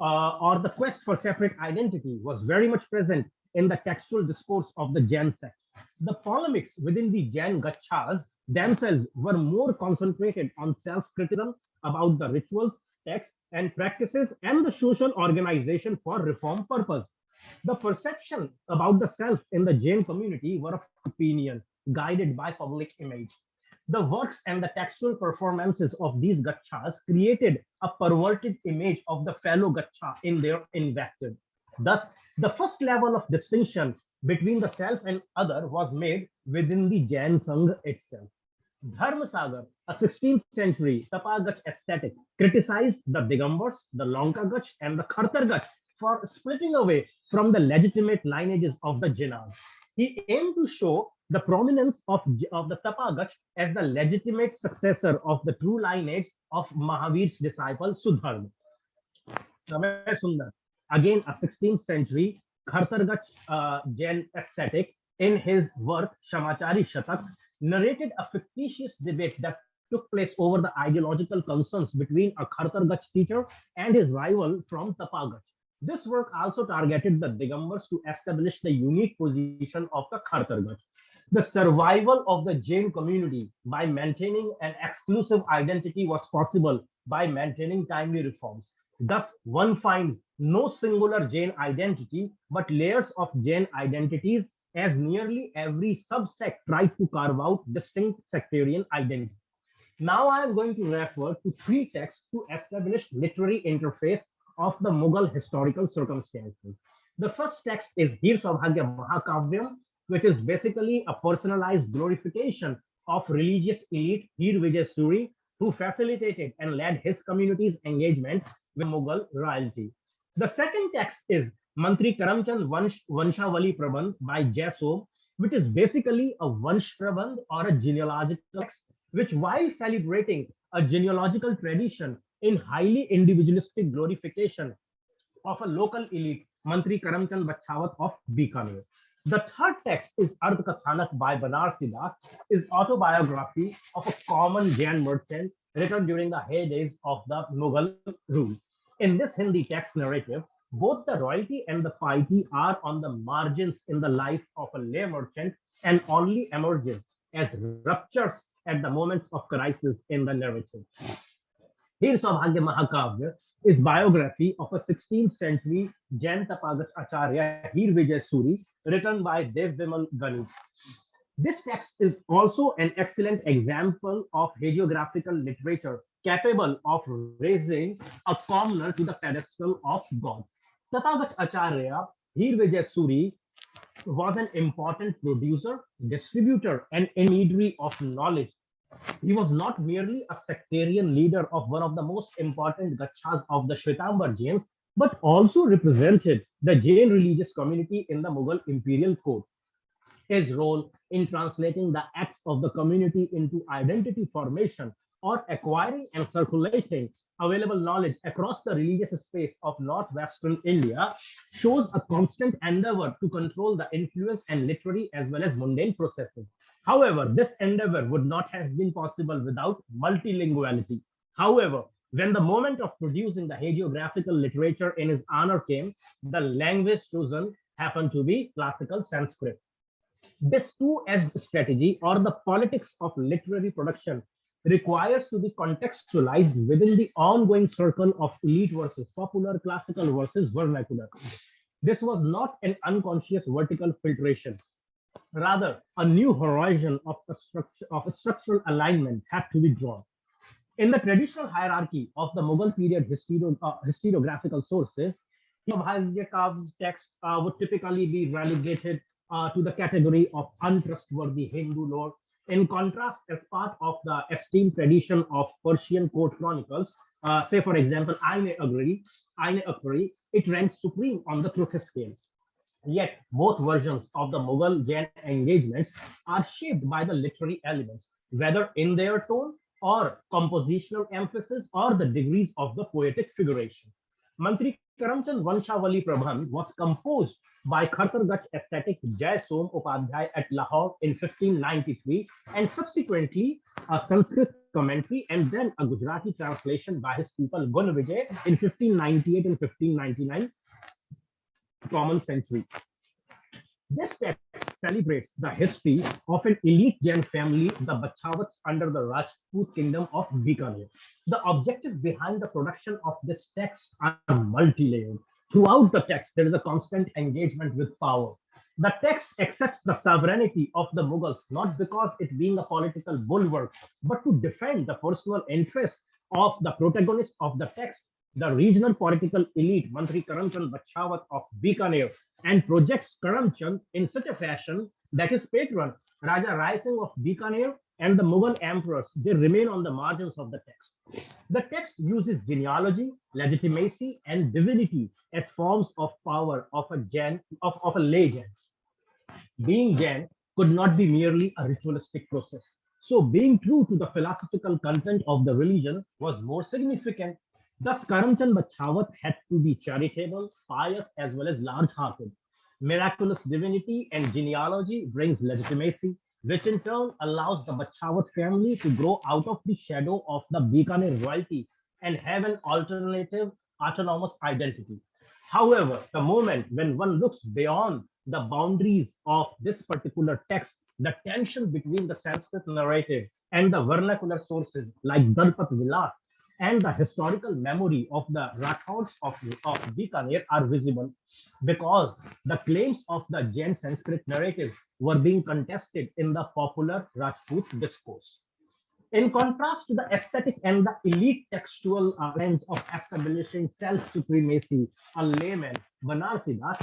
or the quest for separate identity was very much present in the textual discourse of the Jain sects. The polemics within the Jain Gachas themselves were more concentrated on self-criticism about the rituals, texts, and practices and the social organization for reform purpose. The perception about the self in the Jain community were of opinion, guided by public image. The works and the textual performances of these Gachas created a perverted image of the fellow Gacha in their invective. Thus, the first level of distinction between the self and other was made within the Jain Sangha itself. Dharmasagar, a 16th century Tapagach ascetic, criticized the Digambars, the Lonkagach, and the Khartargach for splitting away from the legitimate lineages of the Jinas. He aimed to show the prominence of the Tapagach as the legitimate successor of the true lineage of Mahavir's disciple Sudharma. Ramesh Sundar, again a 16th century Khartargach Jain ascetic, in his work Shamachari Shatak, narrated a fictitious debate that took place over the ideological concerns between a Khartargach teacher and his rival from Tapagach. This work also targeted the Digambars to establish the unique position of the Khartargach. The survival of the Jain community by maintaining an exclusive identity was possible by maintaining timely reforms. Thus, one finds no singular Jain identity, but layers of Jain identities, as nearly every subsect tried to carve out distinct sectarian identities. Now I am going to refer to three texts to establish literary interface of the Mughal historical circumstances. The first text is Hir Saubhagya Mahakavyam, which is basically a personalized glorification of religious elite Hir Vijay Suri, who facilitated and led his community's engagement with Mughal royalty. The second text is Mantri Karamchand Vanshavali Prabandh by Jaisom, which is basically a Vansh Prabandh or a genealogical text, which, while celebrating a genealogical tradition in highly individualistic glorification of a local elite, Mantri Karamchand Bachawat of Bikaner. The third text is Ardh Kathanak by Banarsi Das, is autobiography of a common Jain merchant written during the heydays of the Mughal rule. In this Hindi text narrative, both the royalty and the piety are on the margins in the life of a lay merchant and only emerges as ruptures at the moments of crisis in the narrative. Here Saubhagya Mahakavya is biography of a 16th century Jain Tapagach Acharya Hir Vijay Suri, written by Dev Vimal Gani. This text is also an excellent example of hagiographical literature capable of raising a commoner to the pedestal of God. Tapagach Acharya Hir Vijay Suri was an important producer, distributor, and intermediary of knowledge. He was not merely a sectarian leader of one of the most important gachas of the Shwetambar Jains, but also represented the Jain religious community in the Mughal imperial court. His role in translating the acts of the community into identity formation or acquiring and circulating available knowledge across the religious space of northwestern India shows a constant endeavor to control the influence and literary as well as mundane processes. However, this endeavor would not have been possible without multilinguality. However, when the moment of producing the hagiographical literature in his honor came, the language chosen happened to be classical Sanskrit. This two-edged strategy, or the politics of literary production, requires to be contextualized within the ongoing circle of elite versus popular, classical versus vernacular. This was not an unconscious vertical filtration. Rather, a new horizon of a structural alignment had to be drawn. In the traditional hierarchy of the Mughal period historiographical sources, Saubhagyakav's text would typically be relegated to the category of untrustworthy Hindu lore. In contrast, as part of the esteemed tradition of Persian court chronicles, say for example, Aine Akbari, it ranks supreme on the truth scale. Yet, both versions of the Mughal Jain engagements are shaped by the literary elements, whether in their tone or compositional emphasis or the degrees of the poetic figuration. Mantri Karamchand Vanshavali Prabandh was composed by Khartargach ascetic Jaisom Upadhyay at Lahore in 1593 and subsequently a Sanskrit commentary and then a Gujarati translation by his pupil Gun Vijay in 1598 and 1599 common century. This text celebrates the history of an elite Jain family, the Bachawats under the Rajput kingdom of Bikaner. The objectives behind the production of this text are multi-layered. Throughout the text, there is a constant engagement with power. The text accepts the sovereignty of the Mughals, not because it being a political bulwark, but to defend the personal interest of the protagonist of the text, the regional political elite, Mantri Karamchand Bachawat of Bikaner, and projects Karamchand in such a fashion that his patron, Raja Rai Singh of Bikaner, and the Mughal emperors, they remain on the margins of the text. The text uses genealogy, legitimacy, and divinity as forms of power of a lay Jain. Being Jain could not be merely a ritualistic process. So being true to the philosophical content of the religion was more significant. Thus, Karamchand Bachawat had to be charitable, pious, as well as large-hearted. Miraculous divinity and genealogy brings legitimacy, which in turn allows the Bachawat family to grow out of the shadow of the Bikaner royalty and have an alternative autonomous identity. However, the moment when one looks beyond the boundaries of this particular text, the tension between the Sanskrit narrative and the vernacular sources like Dalpat Vilas and the historical memory of the Rathors of Bikaner are visible because the claims of the Jain Sanskrit narrative were being contested in the popular Rajput discourse. In contrast to the aesthetic and the elite textual lens of establishing self-supremacy, a layman, Banarsi Das,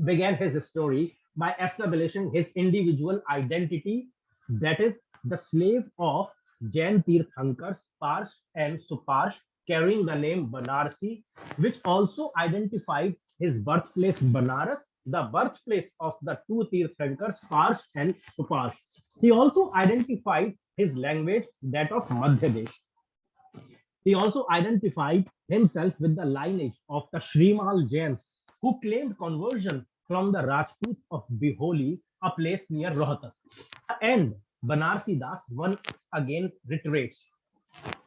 began his story by establishing his individual identity, that is, the slave of Jain Tirthankars, Parsh and Suparsh, carrying the name Banarsi, which also identified his birthplace Banaras, the birthplace of the two Tirthankars, Parsh and Suparsh. He also identified his language, that of Madhya Desh. He also identified himself with the lineage of the Shrimal Jains, who claimed conversion from the Rajputs of Biholi, a place near Rohtak. And Banarsi Das once again reiterates,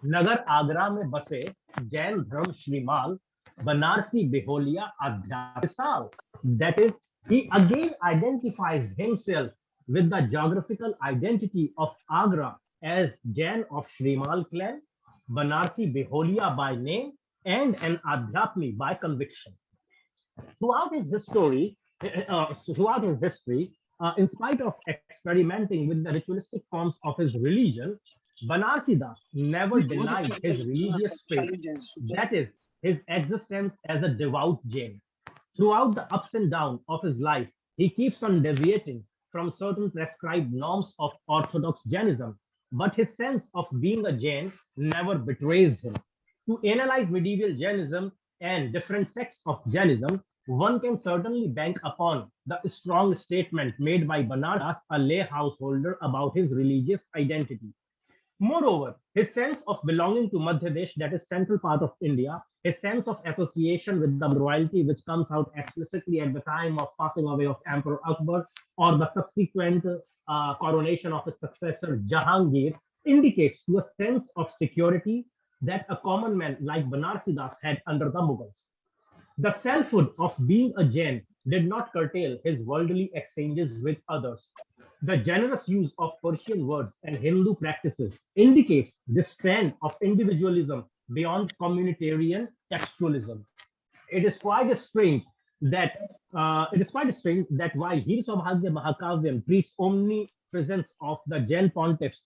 Nagar Agra में बसे जैन धर्म श्रीमाल बनारसी बेहोलिया अध्यात्म. That is, he again identifies himself with the geographical identity of Agra as Jain of Shrimal clan, Banarsi Beholia by name, and an Adhyatmi by conviction. Throughout his history, in spite of experimenting with the ritualistic forms of his religion, Banarsi Das never denied his religious faith, that is, his existence as a devout Jain. Throughout the ups and downs of his life, he keeps on deviating from certain prescribed norms of orthodox Jainism, but his sense of being a Jain never betrays him. To analyze medieval Jainism and different sects of Jainism, one can certainly bank upon the strong statement made by Banaras, a lay householder, about his religious identity. Moreover, his sense of belonging to Madhya Desh, that is central part of India, his sense of association with the royalty, which comes out explicitly at the time of passing away of Emperor Akbar or the subsequent coronation of his successor Jahangir, indicates to a sense of security that a common man like Banarsi Das had under the Mughals. The selfhood of being a Jain did not curtail his worldly exchanges with others. The generous use of Persian words and Hindu practices indicates this trend of individualism beyond communitarian textualism. It is quite strange that while Veer Saubhagya Mahakavyam treats omnipresence of the Jain pontiffs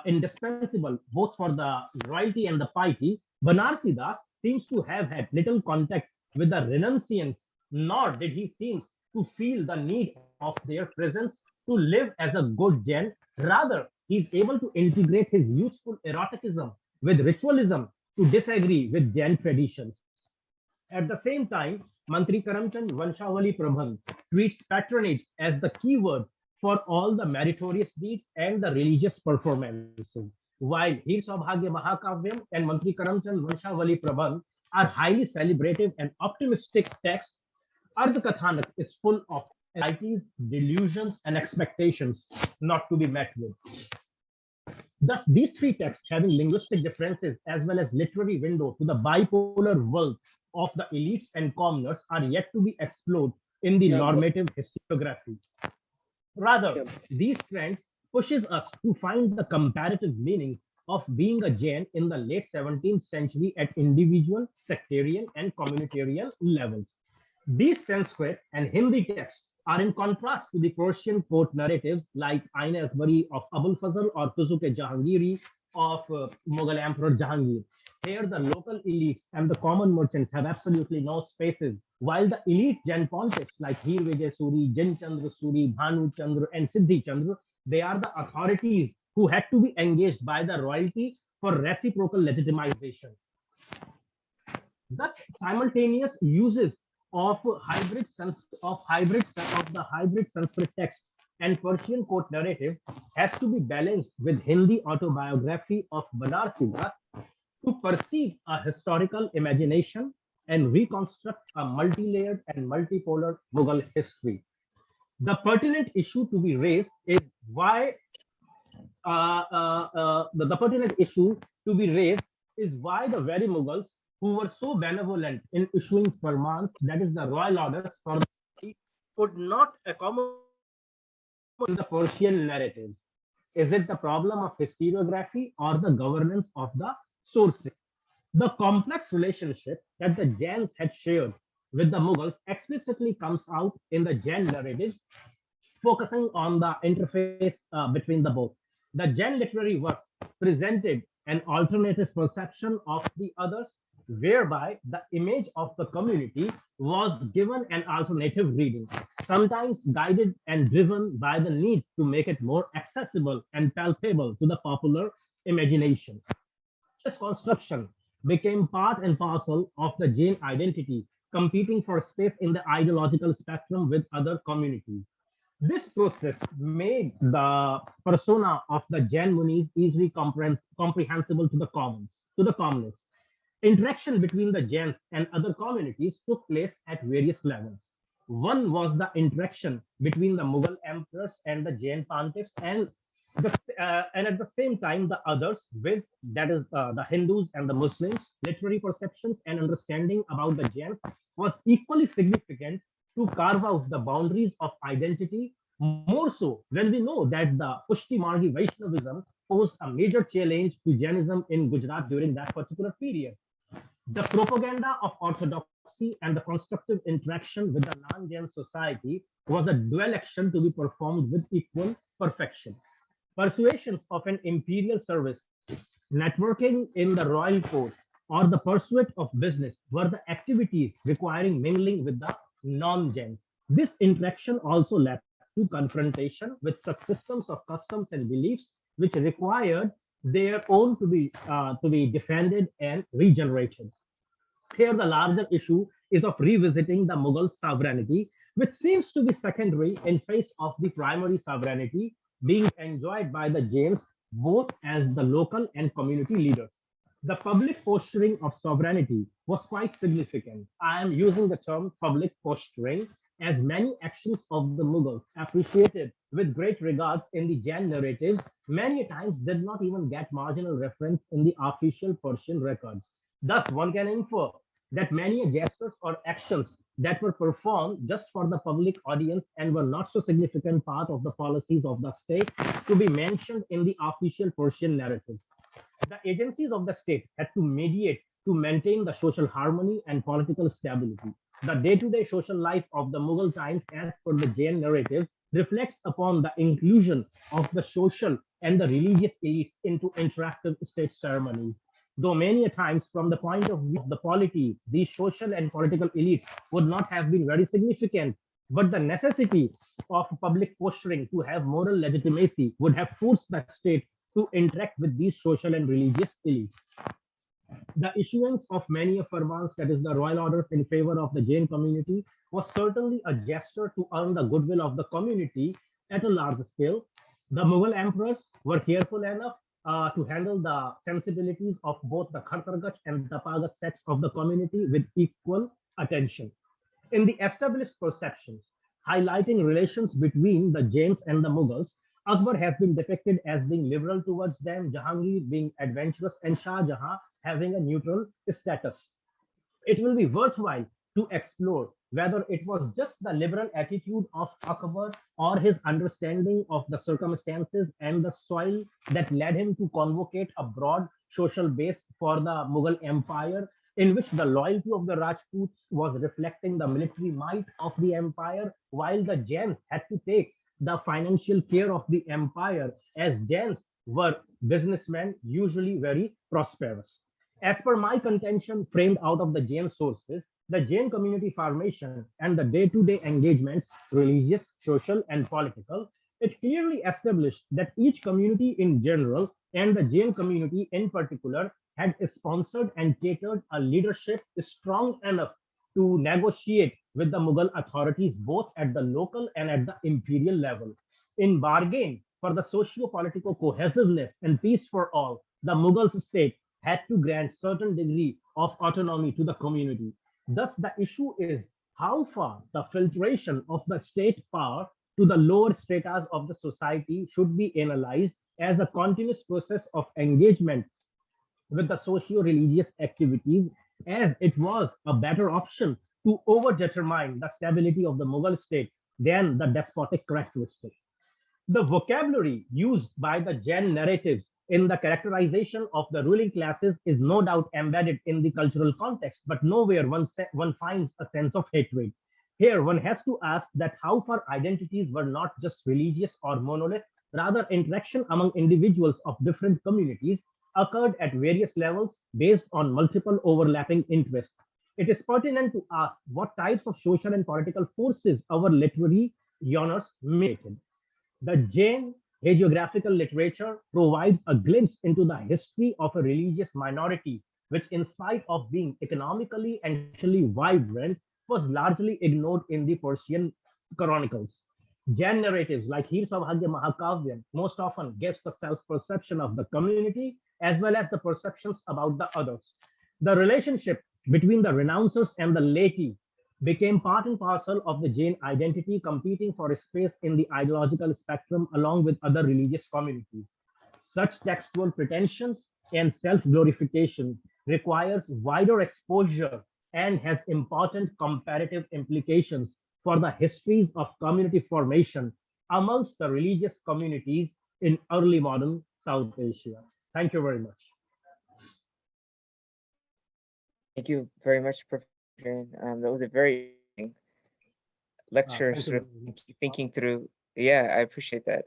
indispensable both for the royalty and the piety, Banarsi Das seems to have had little contact with the renunciants, nor did he seem to feel the need of their presence to live as a good Jain. Rather, he is able to integrate his youthful eroticism with ritualism to disagree with Jain traditions. At the same time, Mantri Karamchand Vanshawali Prabhan treats patronage as the key word for all the meritorious deeds and the religious performances, while Veer Saubhagya Mahakavyam and Mantri Karamchand Vanshawali Prabhan are highly celebrative and optimistic texts. Ardha Kathanak is full of anxieties, delusions, and expectations not to be met with. Thus, these three texts, having linguistic differences as well as literary window to the bipolar world of the elites and commoners, are yet to be explored in the normative historiography. Rather, these trends pushes us to find the comparative meanings of being a Jain in the late 17th century at individual, sectarian, and communitarian levels. These Sanskrit and Hindi texts are in contrast to the Persian court narratives like Ain Akbari of Abul Fazl or Kuzuke Jahangiri of Mughal Emperor Jahangir. Here, the local elites and the common merchants have absolutely no spaces, while the elite Jain pontiffs like Heer Vijay Suri, Jin Chandra Suri, Bhanu Chandra, and Siddhi Chandra, they are the authorities who had to be engaged by the royalty for reciprocal legitimization. Thus, simultaneous uses of the hybrid Sanskrit text and Persian court narrative has to be balanced with Hindi autobiography of Banarsi Das to perceive a historical imagination and reconstruct a multi-layered and multipolar Mughal history. The pertinent issue to be raised is why the pertinent issue to be raised is why the very Mughals who were so benevolent in issuing farmans, that is the royal orders for the country, could not accommodate the Persian narratives. Is it the problem of historiography or the governance of the sources? The complex relationship that the Jains had shared with the Mughals explicitly comes out in the Jain narratives, focusing on the interface between the both. The Jain literary works presented an alternative perception of the others, whereby the image of the community was given an alternative reading, sometimes guided and driven by the need to make it more accessible and palpable to the popular imagination. This construction became part and parcel of the Jain identity, competing for space in the ideological spectrum with other communities. This process made the persona of the Jain Munis easily comprehensible to the commoners. Interaction between the Jains and other communities took place at various levels. One was the interaction between the Mughal emperors and the Jain pontiffs, and at the same time the others, with that is the Hindus and the Muslims. Literary perceptions and understanding about the Jains was equally significant to carve out the boundaries of identity, more so when we know that the Pushti Margi Vaishnavism posed a major challenge to Jainism in Gujarat during that particular period. The propaganda of orthodoxy and the constructive interaction with the non-Jain society was a dual action to be performed with equal perfection. Persuasions of an imperial service, networking in the royal court, or the pursuit of business were the activities requiring mingling with the non-Jains. This interaction also led to confrontation with such systems of customs and beliefs which required their own to be defended and regenerated. Here, the larger issue is of revisiting the Mughal sovereignty, which seems to be secondary in face of the primary sovereignty being enjoyed by the Jains, both as the local and community leaders. The public posturing of sovereignty was quite significant. I am using the term public posturing as many actions of the Mughals, appreciated with great regards in the Jain narratives, many times did not even get marginal reference in the official Persian records. Thus, one can infer that many gestures or actions that were performed just for the public audience and were not so significant part of the policies of the state to be mentioned in the official Persian narratives. The agencies of the state had to mediate to maintain the social harmony and political stability. The day-to-day social life of the Mughal times, as per the Jain narrative, reflects upon the inclusion of the social and the religious elites into interactive state ceremonies. Though many a times, from the point of view of the polity, these social and political elites would not have been very significant, but the necessity of public posturing to have moral legitimacy would have forced the state to interact with these social and religious elites. The issuance of many farmans, that is the royal orders in favor of the Jain community, was certainly a gesture to earn the goodwill of the community at a large scale. The Mughal emperors were careful enough to handle the sensibilities of both the Khartargach and the Tapagat sects of the community with equal attention. In the established perceptions, highlighting relations between the Jains and the Mughals, Akbar has been depicted as being liberal towards them, Jahangir being adventurous, and Shah Jahan having a neutral status. It will be worthwhile to explore whether it was just the liberal attitude of Akbar or his understanding of the circumstances and the soil that led him to convocate a broad social base for the Mughal Empire, in which the loyalty of the Rajputs was reflecting the military might of the empire, while the Jains had to take the financial care of the empire, as Jains were businessmen, usually very prosperous. As per my contention framed out of the Jain sources, the Jain community formation and the day-to-day engagements, religious, social, and political, It clearly established that each community in general and the Jain community in particular had sponsored and catered a leadership strong enough to negotiate with the Mughal authorities both at the local and at the imperial level. In bargain for the socio-political cohesiveness and peace for all, the Mughal state had to grant certain degree of autonomy to the community. Thus, the issue is how far the filtration of the state power to the lower stratas of the society should be analyzed as a continuous process of engagement with the socio-religious activities, as it was a better option to over-determine the stability of the Mughal state than the despotic characteristic. The vocabulary used by the Jain narratives in the characterization of the ruling classes is no doubt embedded in the cultural context, but nowhere one finds a sense of hatred. Here, one has to ask that how far identities were not just religious or monolith, rather interaction among individuals of different communities occurred at various levels based on multiple overlapping interests. It is pertinent to ask what types of social and political forces our literary genres made. The Jain hagiographical literature provides a glimpse into the history of a religious minority, which, in spite of being economically and socially vibrant, was largely ignored in the Persian chronicles. Jain narratives like Hir Saubhagya Mahakavyam most often gives the self-perception of the community as well as the perceptions about the others. The relationship between the renouncers and the laity became part and parcel of the Jain identity, competing for a space in the ideological spectrum along with other religious communities. Such textual pretensions and self-glorification requires wider exposure and has important comparative implications for the histories of community formation amongst the religious communities in early modern South Asia. Thank you very much. Thank you very much, Professor Jain. That was a very interesting lecture, sort of thinking through. Yeah, I appreciate that.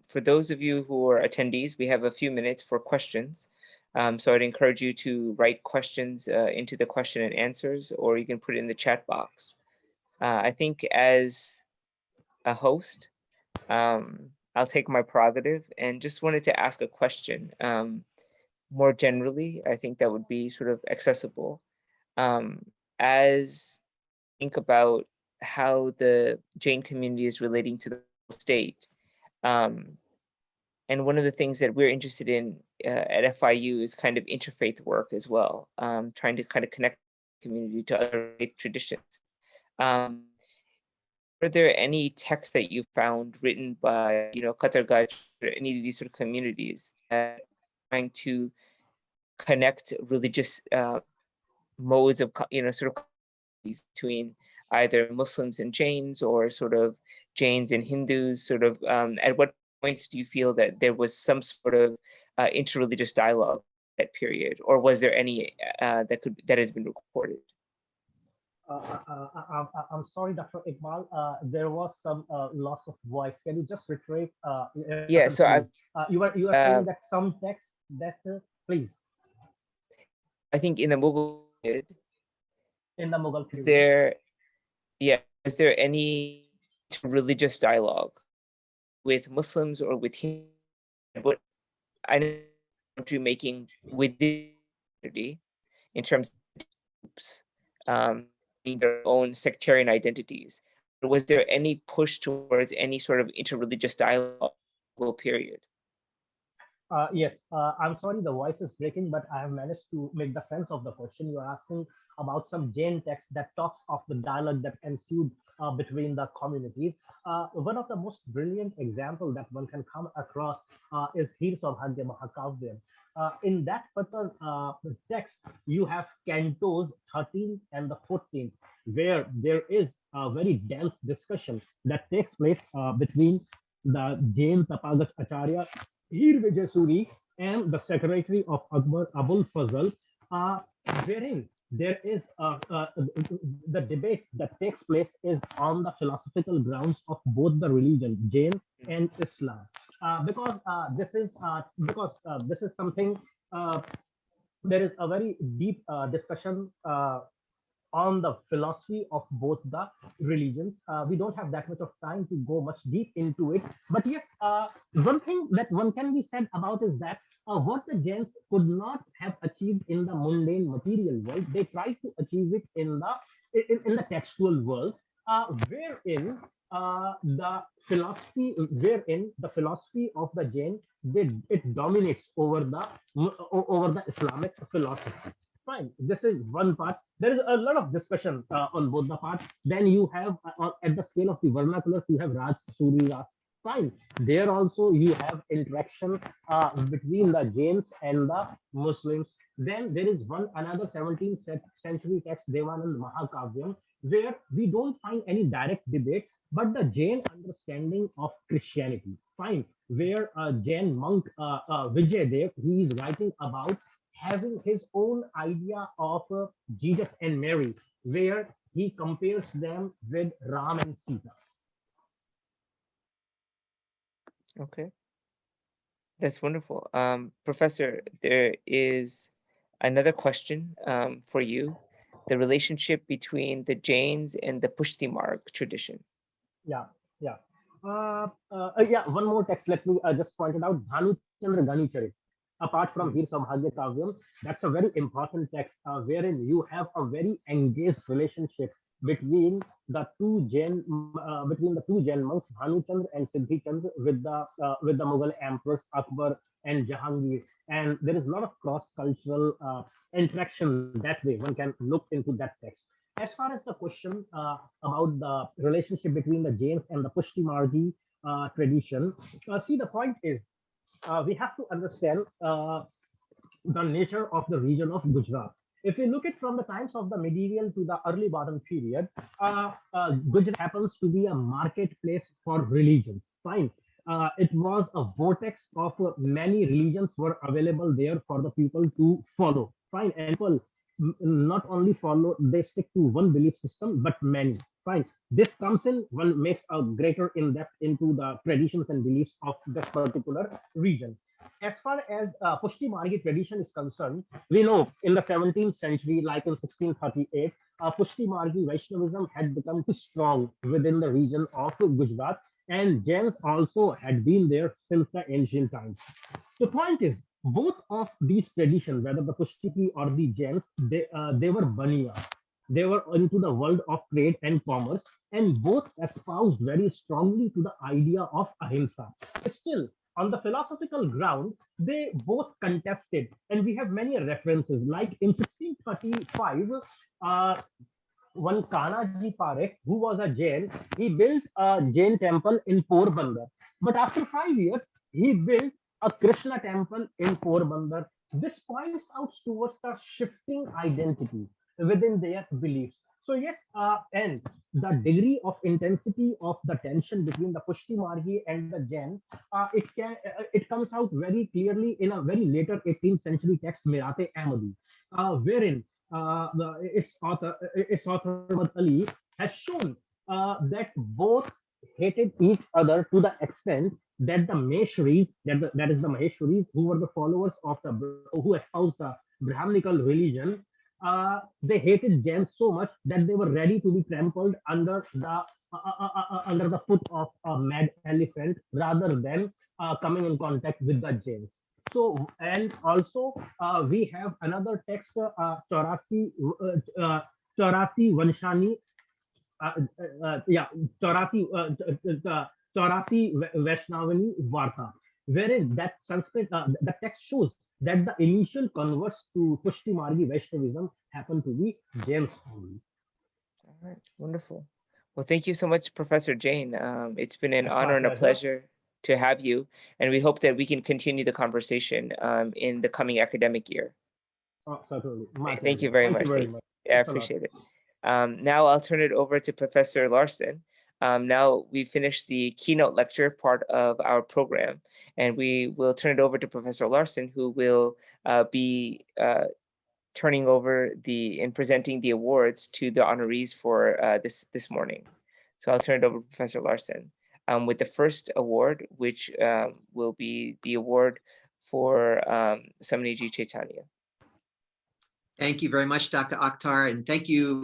For those of you who are attendees, we have a few minutes for questions. So I'd encourage you to write questions into the question and answers, or you can put it in the chat box. I think as a host, I'll take my prerogative and just wanted to ask a question. More generally, I think that would be sort of accessible. As think about how the Jain community is relating to the state. And one of the things that we're interested in at FIU is kind of interfaith work as well, trying to kind of connect the community to other faith traditions. Are there any texts that you found written by, Qatar or any of these sort of communities that are trying to connect religious modes of, sort of between either Muslims and Jains or sort of Jains and Hindus, sort of at what points do you feel that there was some sort of interreligious dialogue at that period, or was there any that has been recorded? I'm sorry, Dr. Iqbal, there was some loss of voice. Can you just retrace? Yeah, so you are saying that some text that, please. I think in the Mughal period. In the Mughal period. Is there any religious dialogue with Muslims or with Hindus? What I know country making within the community in terms of groups, their own sectarian identities. Was there any push towards any sort of interreligious dialogue period? Yes, I'm sorry the voice is breaking, but I have managed to make the sense of the question. You are asking about some Jain text that talks of the dialogue that ensued between the communities. One of the most brilliant examples that one can come across is Hir Saubhagya Mahakavyam. In that particular text, you have cantos 13 and the 14th, where there is a very dense discussion that takes place between the Jain Tapagat Acharya, Hir Vijay and the secretary of Akbar, Abul Fazl, wherein there is the debate that takes place is on the philosophical grounds of both the religion, Jain and Islam, because this is something. There is a very deep discussion on the philosophy of both the religions. We don't have that much of time to go much deep into it, but yes, one thing that one can be said about is that what the Jains could not have achieved in the mundane material world, they tried to achieve it in the textual world, wherein the philosophy of the Jain, it dominates over the Islamic philosophy. Fine, this is one part. There is a lot of discussion on both the parts. Then you have at the scale of the vernaculars, you have Raj Surya. Fine, there also you have interaction between the Jains and the Muslims. Then there is one another 17th century text, Devanand Mahakavyam, where we don't find any direct debate, but the Jain understanding of Christianity. Fine, where Jain monk Vijay Dev, he is writing about having his own idea of Jesus and Mary, where he compares them with Ram and Sita. Okay, that's wonderful. Professor, there is another question for you. The relationship between the Jains and the Pushti Marg tradition. Yeah, yeah. Yeah, one more text. Let me just point it out. Bhanu Chandra Ganucharit. Apart from Veer Saubhagya Kavyam, that's a very important text wherein you have a very engaged relationship between the two Jain monks, Bhanu Chandra and Siddhi Chandra, with the Mughal emperors Akbar and Jahangir, and there is a lot of cross-cultural interaction that way. One can look into that text. As far as the question about the relationship between the Jains and the Pushti Margi tradition, see, the point is we have to understand the nature of the region of Gujarat. If we look at from the times of the medieval to the early modern period, Gujarat happens to be a marketplace for religions. Fine. It was a vortex of many religions were available there for the people to follow. Fine. And people not only follow, they stick to one belief system, but many. Fine. This comes in, one makes a greater in depth into the traditions and beliefs of this particular region. As far as Pushti Margi tradition is concerned, we know in the 17th century, like in 1638, Pushti Margi Vaishnavism had become too strong within the region of Gujarat, and Jains also had been there since the ancient times. The point is, both of these traditions, whether the Pushti or the Jains, they were Baniyas. They were into the world of trade and commerce, and both espoused very strongly to the idea of ahimsa. Still, on the philosophical ground, they both contested, and we have many references. Like in 1635, one Kanaji Parekh, who was a Jain, he built a Jain temple in Porbandar. But after 5 years, he built a Krishna temple in Porbandar. This points out towards the shifting identity within their beliefs. So yes, and the degree of intensity of the tension between the Pushti Margi and the Jain, it comes out very clearly in a very later 18th century text, Mirate Ahmadi, wherein its author Muhammad Ali has shown that both hated each other to the extent that the Maheswaris, that is the Maheswaris, who were the followers of who espoused the Brahminical religion, they hated Jains so much that they were ready to be trampled under the foot of a mad elephant rather than coming in contact with the Jains. So, and also we have another text, Chaurasi Vanshani, yeah, Chaurasi Vaishnavani Varta, wherein that Sanskrit, the text shows that the initial converts to Pushti Margi Vaishnavism happen to be Jains only. All right, wonderful. Well, thank you so much, Professor Jain. It's been an It's honor my and a pleasure. pleasure to have you, and we hope that we can continue the conversation in the coming academic year. Certainly. My Thank you pleasure. very Thank much. you very much. Yeah, I Thanks a lot. appreciate it. Now I'll turn it over to Professor Larson. Now we finished the keynote lecture part of our program, and we will turn it over to Professor Larson, who will be turning over and presenting the awards to the honorees for this morning. So I'll turn it over to Professor Larson with the first award, which will be the award for Samaniji Chaitanya. Thank you very much, Dr. Akhtar, and thank you,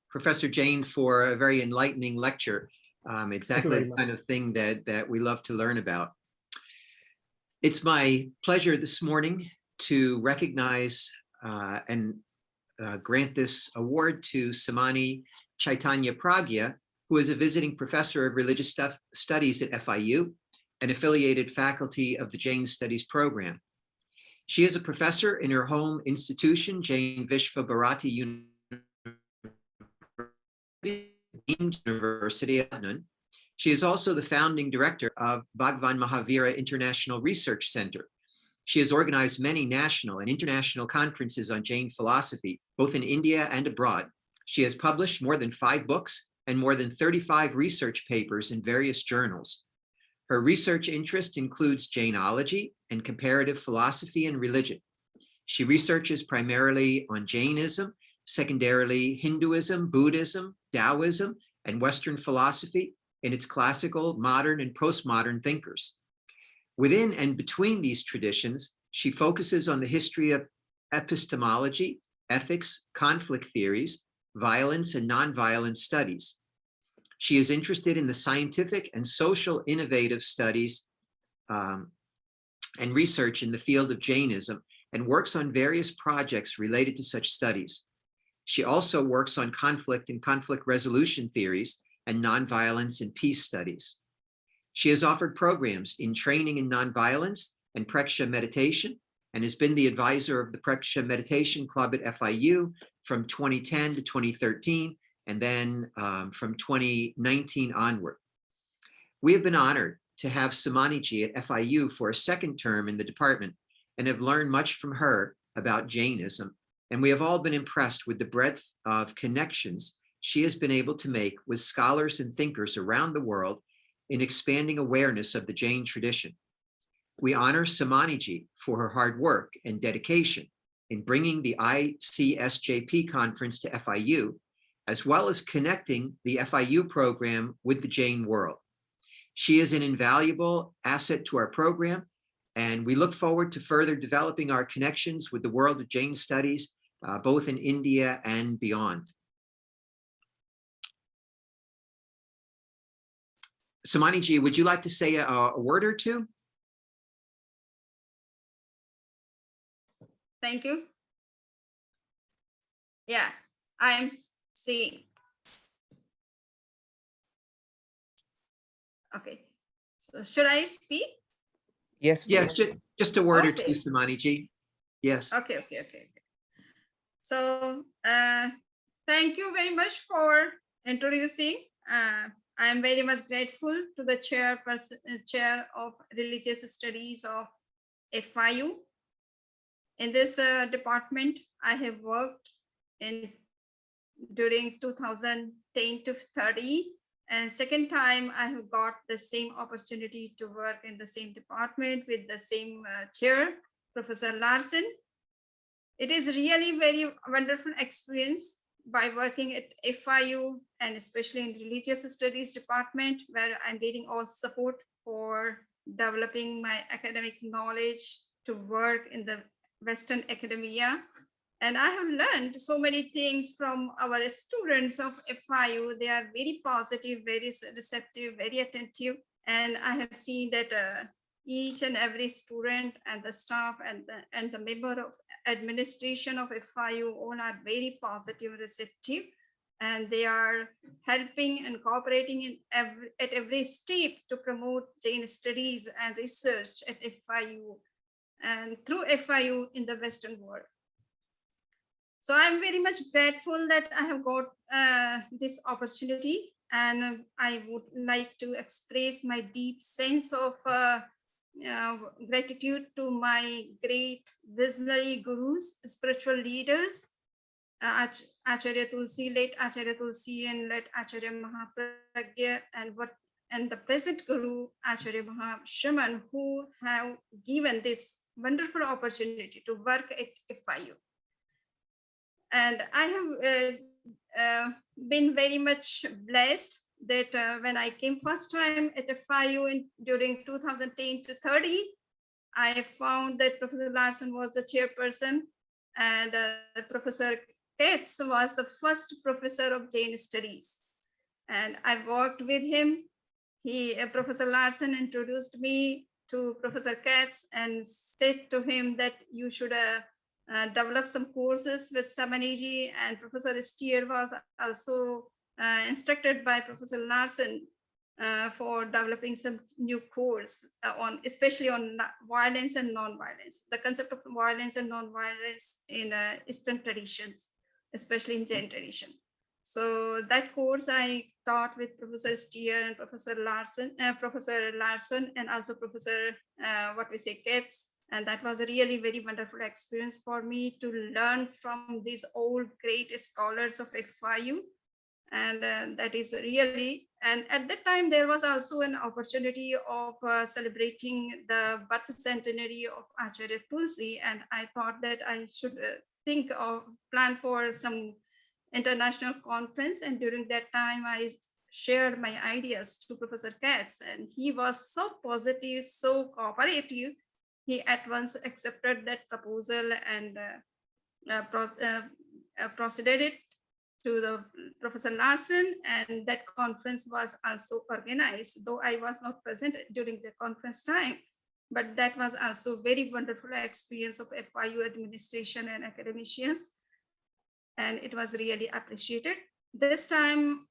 Professor Jain, for a very enlightening lecture. Exactly the kind of thing that we love to learn about. It's my pleasure this morning to recognize and grant this award to Samani Chaitanya Pragya, who is a visiting professor of religious studies at FIU and affiliated faculty of the Jain Studies Program. She is a professor in her home institution, Jain Vishva Bharati University. She is also the founding director of Bhagwan Mahavira International Research Center. She has organized many national and international conferences on Jain philosophy, both in India and abroad. She has published more than 5 books and more than 35 research papers in various journals. Her research interest includes Jainology and comparative philosophy and religion. She researches primarily on Jainism, secondarily Hinduism, Buddhism, Taoism, and Western philosophy in its classical, modern, and postmodern thinkers. Within and between these traditions, she focuses on the history of epistemology, ethics, conflict theories, violence, and nonviolence studies. She is interested in the scientific and social innovative studies and research in the field of Jainism and works on various projects related to such studies. She also works on conflict and conflict resolution theories and nonviolence and peace studies. She has offered programs in training in nonviolence and Preksha meditation and has been the advisor of the Preksha Meditation Club at FIU from 2010 to 2013, and then from 2019 onward. We have been honored to have Samaniji at FIU for a second term in the department and have learned much from her about Jainism, and we have all been impressed with the breadth of connections she has been able to make with scholars and thinkers around the world in expanding awareness of the Jain tradition. We honor Samaniji for her hard work and dedication in bringing the ICSJP conference to FIU, as well as connecting the FIU program with the Jain world. She is an invaluable asset to our program, and we look forward to further developing our connections with the world of Jain studies, both in India and beyond. Samaniji, would you like to say a word or two? Thank you. Yeah, I am saying. Okay, so should I speak? Yes, yes, just a word or two, Okay. Samaniji. Yes. Okay. So thank you very much for introducing. I am very much grateful to the chair of religious studies of FIU. In this department, I have worked during 2010 to 30, and second time I have got the same opportunity to work in the same department with the same chair, Professor Larsen. It is really very wonderful experience by working at FIU and especially in religious studies department, where I'm getting all support for developing my academic knowledge to work in the Western academia. And I have learned so many things from our students of FIU. They are very positive, very receptive, very attentive. And I have seen that each and every student and the staff and the member of administration of FIU all are very positive, receptive, and they are helping and cooperating at every step to promote Jain studies and research at FIU and through FIU in the Western world. So I'm very much grateful that I have got this opportunity, and I would like to express my deep sense of gratitude to my great visionary gurus, spiritual leaders, Acharya Tulsi, late Acharya Tulsi, and late Acharya Mahapragya, and the present Guru, Acharya Mahashaman, who have given this wonderful opportunity to work at FIU. And I have been very much blessed that when I came first time at FIU during 2010 to 30, I found that Professor Larsen was the chairperson, and Professor Katz was the first professor of Jain Studies. And I worked with him. Professor Larson introduced me to Professor Katz and said to him that you should develop some courses with Samaniji, and Professor Steer was also instructed by Professor Larson for developing some new course especially on violence and non-violence, the concept of violence and non-violence in Eastern traditions, especially in Jain tradition. So that course I taught with Professor Steer and Professor Larson, and also Professor Katz. And that was a really very wonderful experience for me to learn from these old great scholars of FIU. And that is really, and at that time there was also an opportunity of celebrating the birth centenary of Acharya Tulsi, and I thought that I should plan for some international conference. And during that time I shared my ideas to Professor Katz, and he was so positive, so cooperative. He at once accepted that proposal and proceeded it to the Professor Larson, and that conference was also organized, though I was not present during the conference time. But that was also very wonderful experience of FIU administration and academicians, and it was really appreciated. This time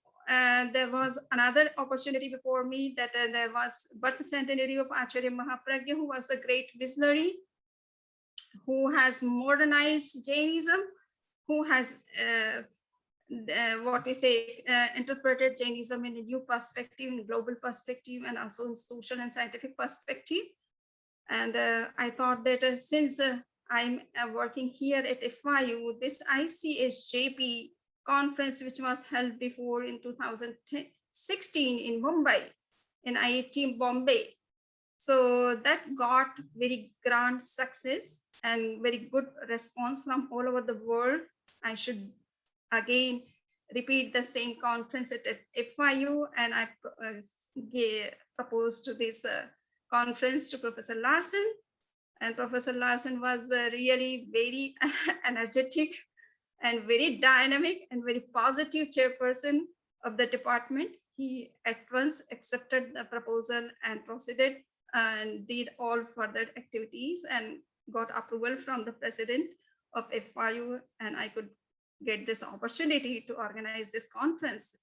there was another opportunity before me, that there was birth centenary of Acharya Mahapragya, who was the great visionary, who has modernized Jainism, who has interpreted Jainism in a new perspective, in global perspective, and also in social and scientific perspective. And I thought that since I'm working here at FIU, this ICSJP conference, which was held before in 2016 in Mumbai, in IIT Bombay. So that got very grand success and very good response from all over the world. I should again repeat the same conference at FIU, and I proposed this conference to Professor Larson, and Professor Larson was really very energetic and very dynamic and very positive chairperson of the department. He at once accepted the proposal and proceeded and did all further activities and got approval from the president of FIU, and I could get this opportunity to organize this conference.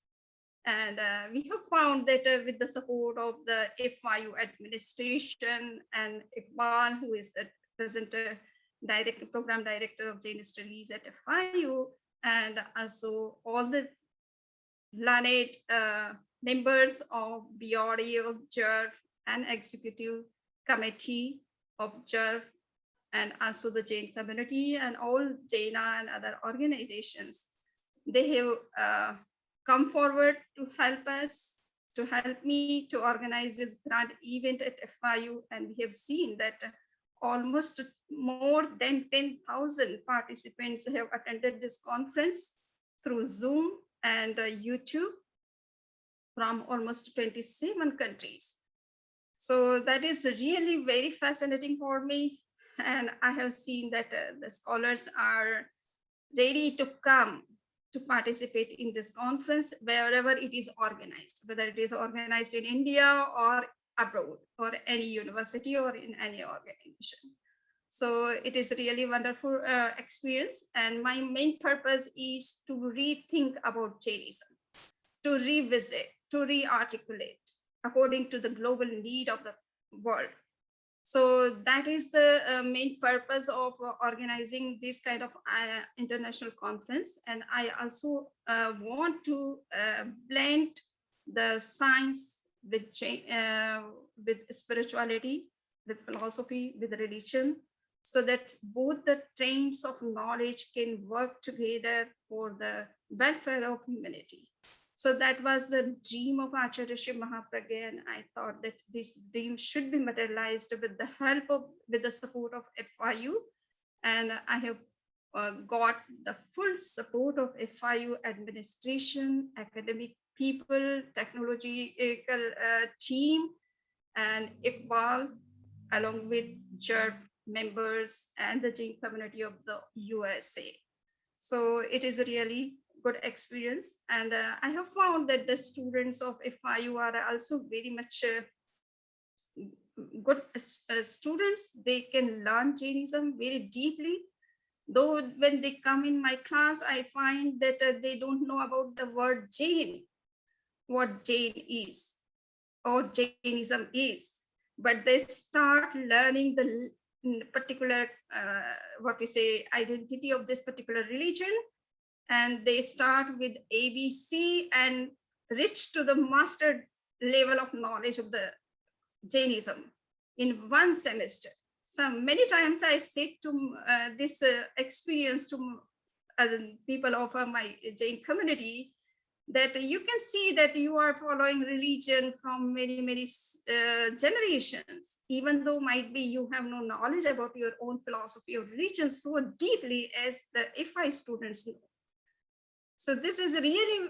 And we have found that with the support of the FIU administration and Iqbal, who is the present program director of Jain Studies at FIU, and also all the learned members of BRE of JERF and executive committee of JERF, and also the Jain community and all Jaina and other organizations. They have come forward to help us, to help me to organize this grand event at FIU. And we have seen that almost more than 10,000 participants have attended this conference through Zoom and YouTube from almost 27 countries. So that is really very fascinating for me. And I have seen that the scholars are ready to come to participate in this conference wherever it is organized, whether it is organized in India or abroad or any university or in any organization. So it is really wonderful experience. And my main purpose is to rethink about Jainism, to revisit, to re-articulate according to the global need of the world. So that is the main purpose of organizing this kind of international conference. And I also want to blend the science with spirituality, with philosophy, with religion, so that both the trains of knowledge can work together for the welfare of humanity. So that was the dream of Acharya Mahapragya, and I thought that this dream should be materialized with the help of, with the support of FIU. And I have got the full support of FIU administration, academic people, technological team, and Iqbal, along with JERF members and the Jain community of the USA. So it is a really good experience. And I have found that the students of FIU are also very much good students. They can learn Jainism very deeply. Though when they come in my class, I find that they don't know about the word Jain, what Jain is or Jainism is, but they start learning the particular, what we say, identity of this particular religion, and they start with ABC and reach to the master level of knowledge of the Jainism in one semester. So many times I say to this experience to people of my Jain community, that you can see that you are following religion from many, many generations, even though might be you have no knowledge about your own philosophy or religion so deeply as the FI students know. So this is really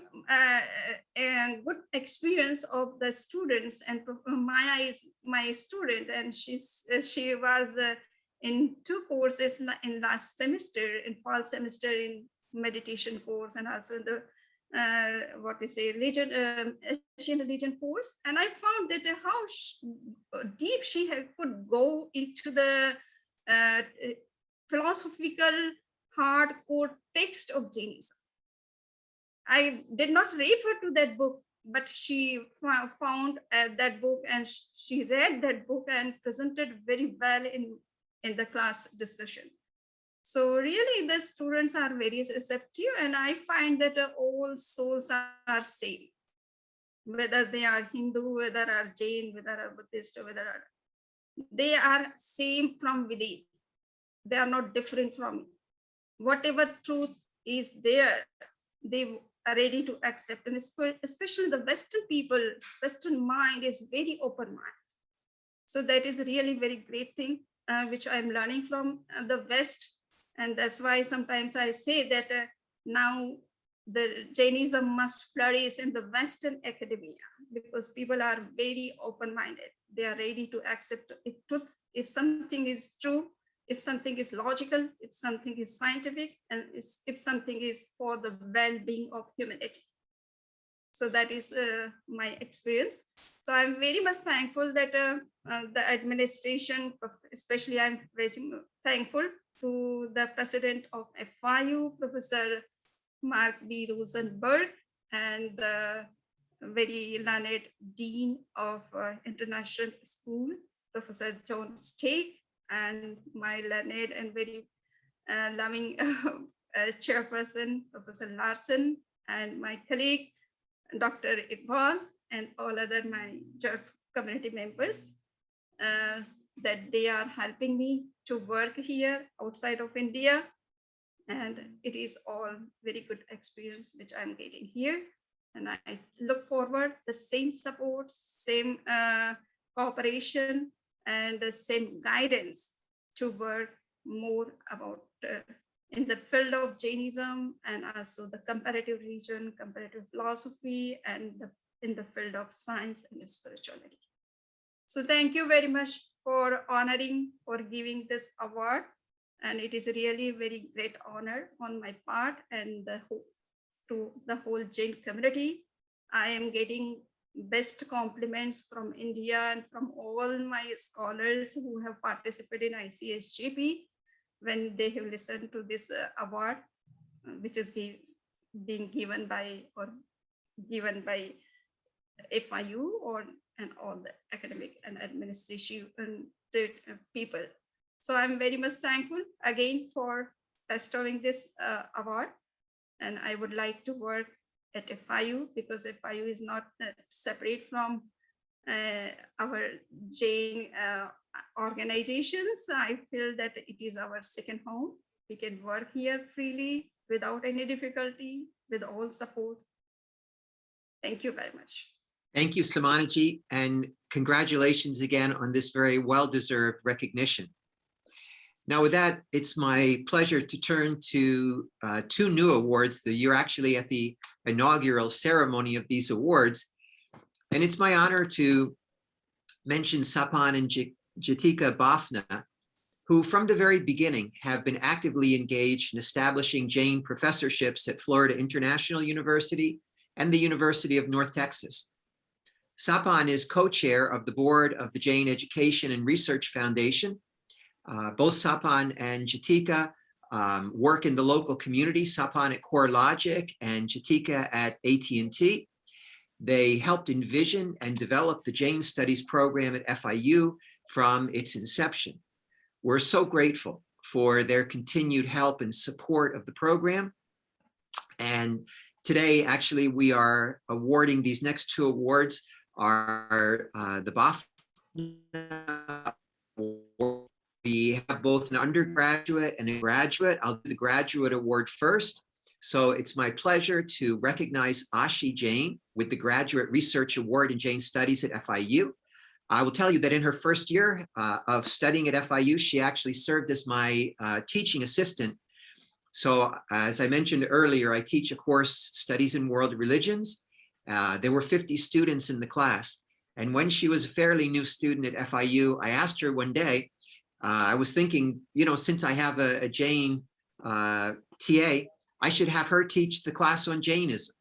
a good experience of the students, and Maya is my student, and she was in 2 courses in last semester, in fall semester in meditation course, and also in the what we say Asian religion course. And I found that how deep she could go into the philosophical hardcore text of Jainism. I did not refer to that book, but she found that book, and she read that book and presented very well in the class discussion. So really the students are very receptive, and I find that all souls are same, whether they are Hindu, whether are Jain, whether are Buddhist, whether they are same from within. They are not different from me. Whatever truth is there, they are ready to accept. And especially the Western people, Western mind is very open mind. So that is really very great thing, which I'm learning from the West. And that's why sometimes I say that now the Jainism must flourish in the Western academia, because people are very open-minded. They are ready to accept truth. If something is true, if something is logical, if something is scientific, and if something is for the well-being of humanity. So that is my experience. So I'm very much thankful that the administration, especially I'm very thankful to the president of FIU, Professor Mark D. Rosenberg, and the very learned dean of international school, Professor John Stake, and my learned and very loving chairperson, Professor Larson, and my colleague, Dr. Iqbal, and all other my community members, that they are helping me to work here outside of India. And it is all very good experience which I'm getting here. And I look forward the same support, same cooperation, and the same guidance to work more about in the field of Jainism, and also the comparative religion, comparative philosophy, and in the field of science and spirituality. So thank you very much for honoring or giving this award. And it is really a very great honor on my part and to the whole Jain community. I am getting best compliments from India and from all my scholars who have participated in ICSJP when they have listened to this award, which is being given by FIU and all the academic and administrative people. So I'm very much thankful again for bestowing this award. And I would like to work at FIU, because FIU is not separate from our Jain organizations. I feel that it is our second home. We can work here freely without any difficulty, with all support. Thank you very much. Thank you, Samanaji, and congratulations again on this very well-deserved recognition. Now with that, it's my pleasure to turn to 2 new awards. You're actually at the inaugural ceremony of these awards. And it's my honor to mention Sapan and Gitika Bafna, who from the very beginning have been actively engaged in establishing Jain professorships at Florida International University and the University of North Texas. Sapan is co-chair of the board of the Jain Education and Research Foundation. Both Sapan and Gitika work in the local community, Sapan at CoreLogic and Gitika at AT&T. They helped envision and develop the Jain Studies Program at FIU from its inception. We're so grateful for their continued help and support of the program. And today, actually, we are awarding these next two awards are the Bafna award. We have both an undergraduate and a graduate. I'll do the graduate award first. So it's my pleasure to recognize Shalin Jain with the Graduate Research Award in Jain Studies at FIU. I will tell you that in her first year of studying at FIU, she actually served as my teaching assistant. So as I mentioned earlier, I teach a course, Studies in World Religions. There were 50 students in the class. And when she was a fairly new student at FIU, I asked her one day, I was thinking, you know, since I have a Jain TA, I should have her teach the class on Jainism.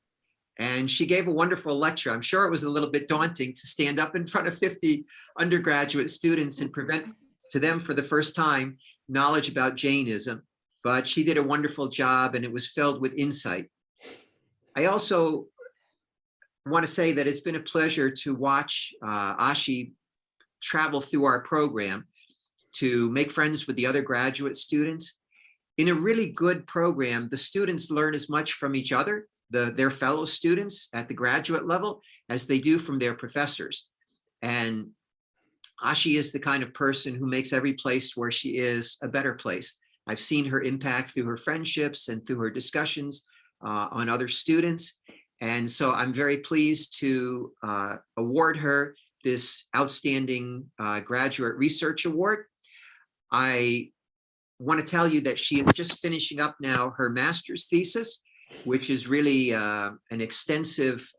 And she gave a wonderful lecture. I'm sure it was a little bit daunting to stand up in front of 50 undergraduate students and present to them for the first time knowledge about Jainism, but she did a wonderful job and it was filled with insight. I also want to say that it's been a pleasure to watch Shalin travel through our program to make friends with the other graduate students. In a really good program, the students learn as much from each other, their fellow students at the graduate level, as they do from their professors. And Shalin is the kind of person who makes every place where she is a better place. I've seen her impact through her friendships and through her discussions on other students. And so I'm very pleased to award her this outstanding graduate research award. I want to tell you that she is just finishing up now her master's thesis, which is really an extensive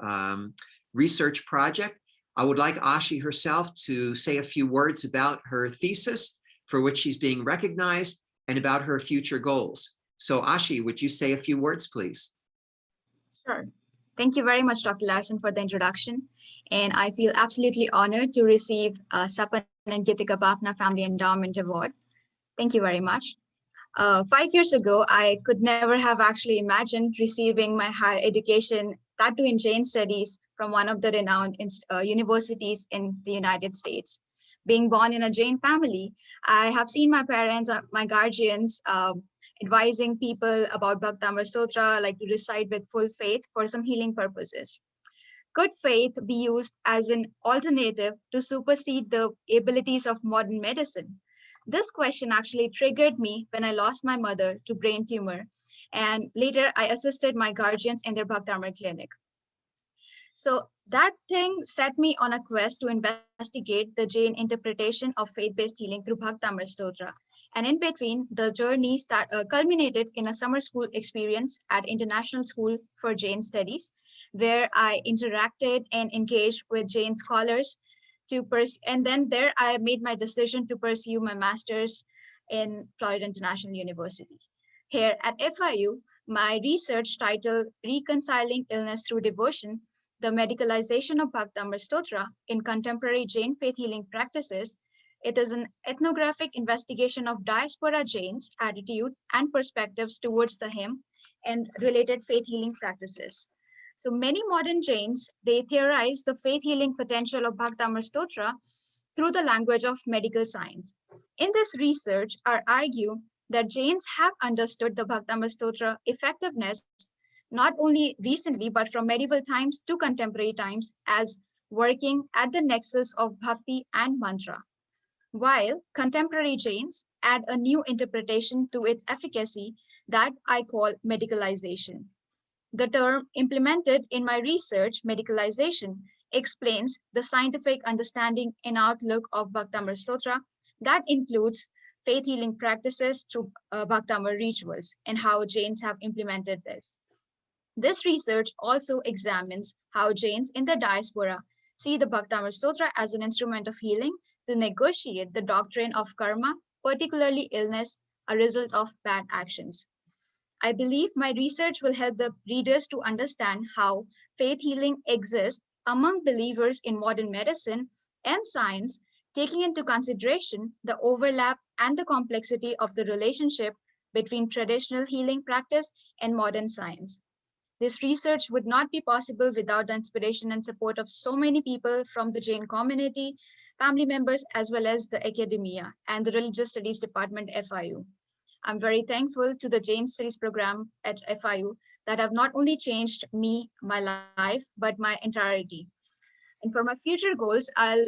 research project. I would like Shalin herself to say a few words about her thesis for which she's being recognized and about her future goals. So Shalin, would you say a few words, please? Sure. Thank you very much, Dr. Larson, for the introduction. And I feel absolutely honored to receive Sapan and Gitika Bafna Family Endowment Award. Thank you very much. 5 years ago, I could never have actually imagined receiving my higher education, that too in Jain Studies, from one of the renowned universities in the United States. Being born in a Jain family, I have seen my parents, my guardians, advising people about Bhaktamar Stotra, like to recite with full faith for some healing purposes. Could faith be used as an alternative to supersede the abilities of modern medicine? This question actually triggered me when I lost my mother to brain tumor, and later I assisted my guardians in their Bhaktamar clinic. So that thing set me on a quest to investigate the Jain interpretation of faith-based healing through Bhaktamar Stotra. And in between, the journey culminated in a summer school experience at International School for Jain Studies, where I interacted and engaged with Jain scholars and then there I made my decision to pursue my master's in Florida International University. Here at FIU, my research titled Reconciling Illness Through Devotion, the Medicalization of Bhaktamar Stotra in Contemporary Jain Faith Healing Practices. It is an ethnographic investigation of diaspora Jains' attitudes and perspectives towards the hymn and related faith healing practices. So many modern Jains, they theorize the faith healing potential of Bhaktamar Stotra through the language of medical science. In this research, I argue that Jains have understood the Bhaktamar Stotra effectiveness not only recently, but from medieval times to contemporary times as working at the nexus of bhakti and mantra, while contemporary Jains add a new interpretation to its efficacy that I call medicalization. The term implemented in my research, medicalization, explains the scientific understanding and outlook of Bhaktamar Stotra that includes faith healing practices through Bhaktamar rituals and how Jains have implemented this. This research also examines how Jains in the diaspora see the Bhaktamar Stotra as an instrument of healing to negotiate the doctrine of karma particularly illness, a result of bad actions. I believe my research will help the readers to understand how faith healing exists among believers in modern medicine and science, taking into consideration the overlap and the complexity of the relationship between traditional healing practice and modern science. This research would not be possible without the inspiration and support of so many people from the Jain community, family members, as well as the academia and the Religious Studies Department FIU. I'm very thankful to the Jain Studies Program at FIU that have not only changed me, my life, but my entirety. And for my future goals, I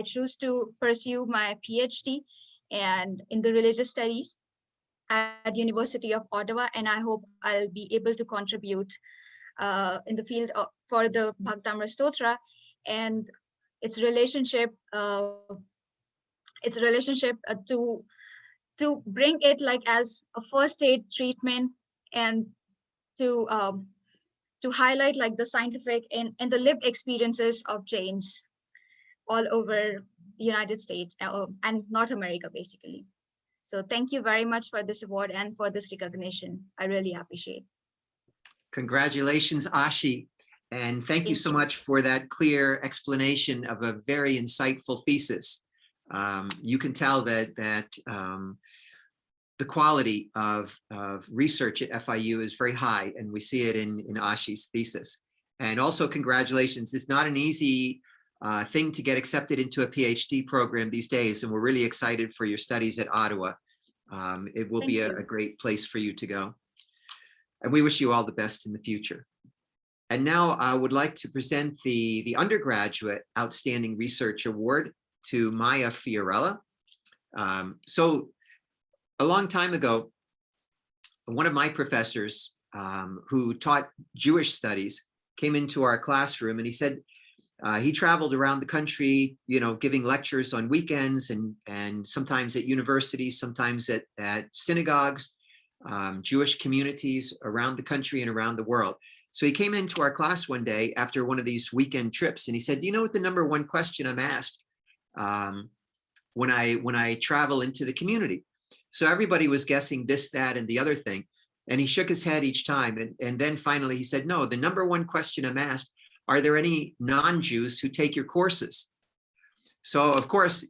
choose to pursue my PhD and in the religious studies at University of Ottawa, and I hope I'll be able to contribute in the field for the Bhaktamra Stotra and its relationship, uh, to bring it like as a first aid treatment and to um, to highlight like the scientific and the lived experiences of Jains all over the United States and North America, basically. So thank you very much for this award and for this recognition. I really appreciate. Congratulations, Ashi. And thank you so much for that clear explanation of a very insightful thesis. You can tell that the quality of research at FIU is very high, and we see it in Ashi's thesis. And also congratulations. It's not an easy thing to get accepted into a PhD program these days, and we're really excited for your studies at Ottawa. It will be a great place for you to go. And we wish you all the best in the future. And now I would like to present the Undergraduate Outstanding Research Award to Maya Fiorella. So a long time ago, one of my professors who taught Jewish studies came into our classroom, and he said he traveled around the country, giving lectures on weekends and sometimes at universities, sometimes at synagogues, Jewish communities around the country and around the world. So he came into our class one day after one of these weekend trips, and he said, "You know what the number one question I'm asked when I travel into the community?" So everybody was guessing this, that, and the other thing. And he shook his head each time. And then finally he said, "No, the number one question I'm asked, are there any non-Jews who take your courses?" So of course,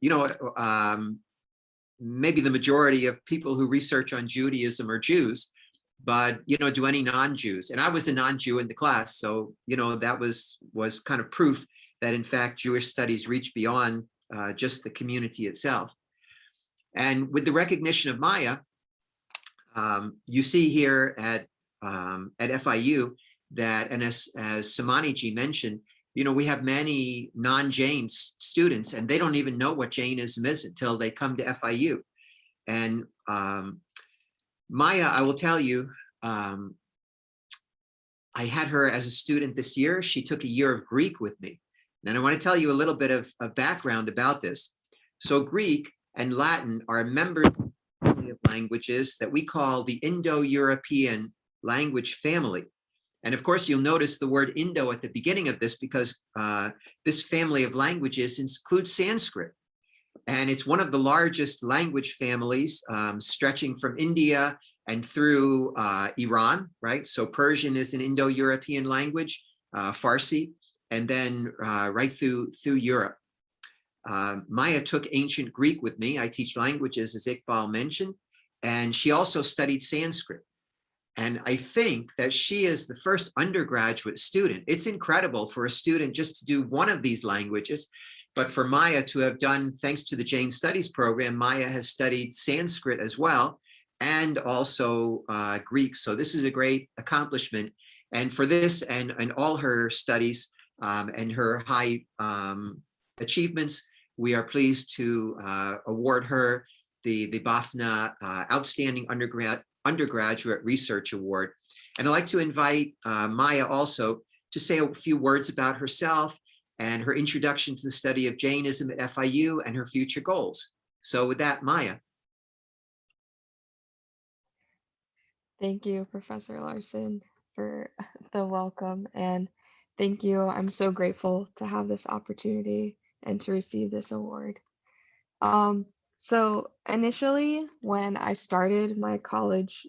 maybe the majority of people who research on Judaism are Jews, but do any non-Jews? And I was a non-Jew in the class. So, that was kind of proof that in fact, Jewish studies reach beyond just the community itself. And with the recognition of Maya, you see here at FIU that, and as Samaniji mentioned, we have many non-Jain students, and they don't even know what Jainism is until they come to FIU. And Maya, I will tell you, I had her as a student this year. She took a year of Greek with me. And I want to tell you a little bit of background about this. So Greek and Latin are members of languages that we call the Indo-European language family. And of course, you'll notice the word Indo at the beginning of this because this family of languages includes Sanskrit. And it's one of the largest language families stretching from India and through Iran, right? So Persian is an Indo-European language, Farsi, and then right through Europe. Maya took ancient Greek with me. I teach languages, as Iqbal mentioned, and she also studied Sanskrit. And I think that she is the first undergraduate student. It's incredible for a student just to do one of these languages, but for Maya to have done, thanks to the Jain Studies Program, Maya has studied Sanskrit as well, and also Greek. So this is a great accomplishment. And for this and all her studies and her high achievements, we are pleased to award her the Bafna Outstanding Undergraduate Research Award. And I'd like to invite Maya also to say a few words about herself and her introduction to the study of Jainism at FIU and her future goals. So with that, Maya. Thank you, Professor Larson, for the welcome. And thank you. I'm so grateful to have this opportunity and to receive this award. So initially, when I started my college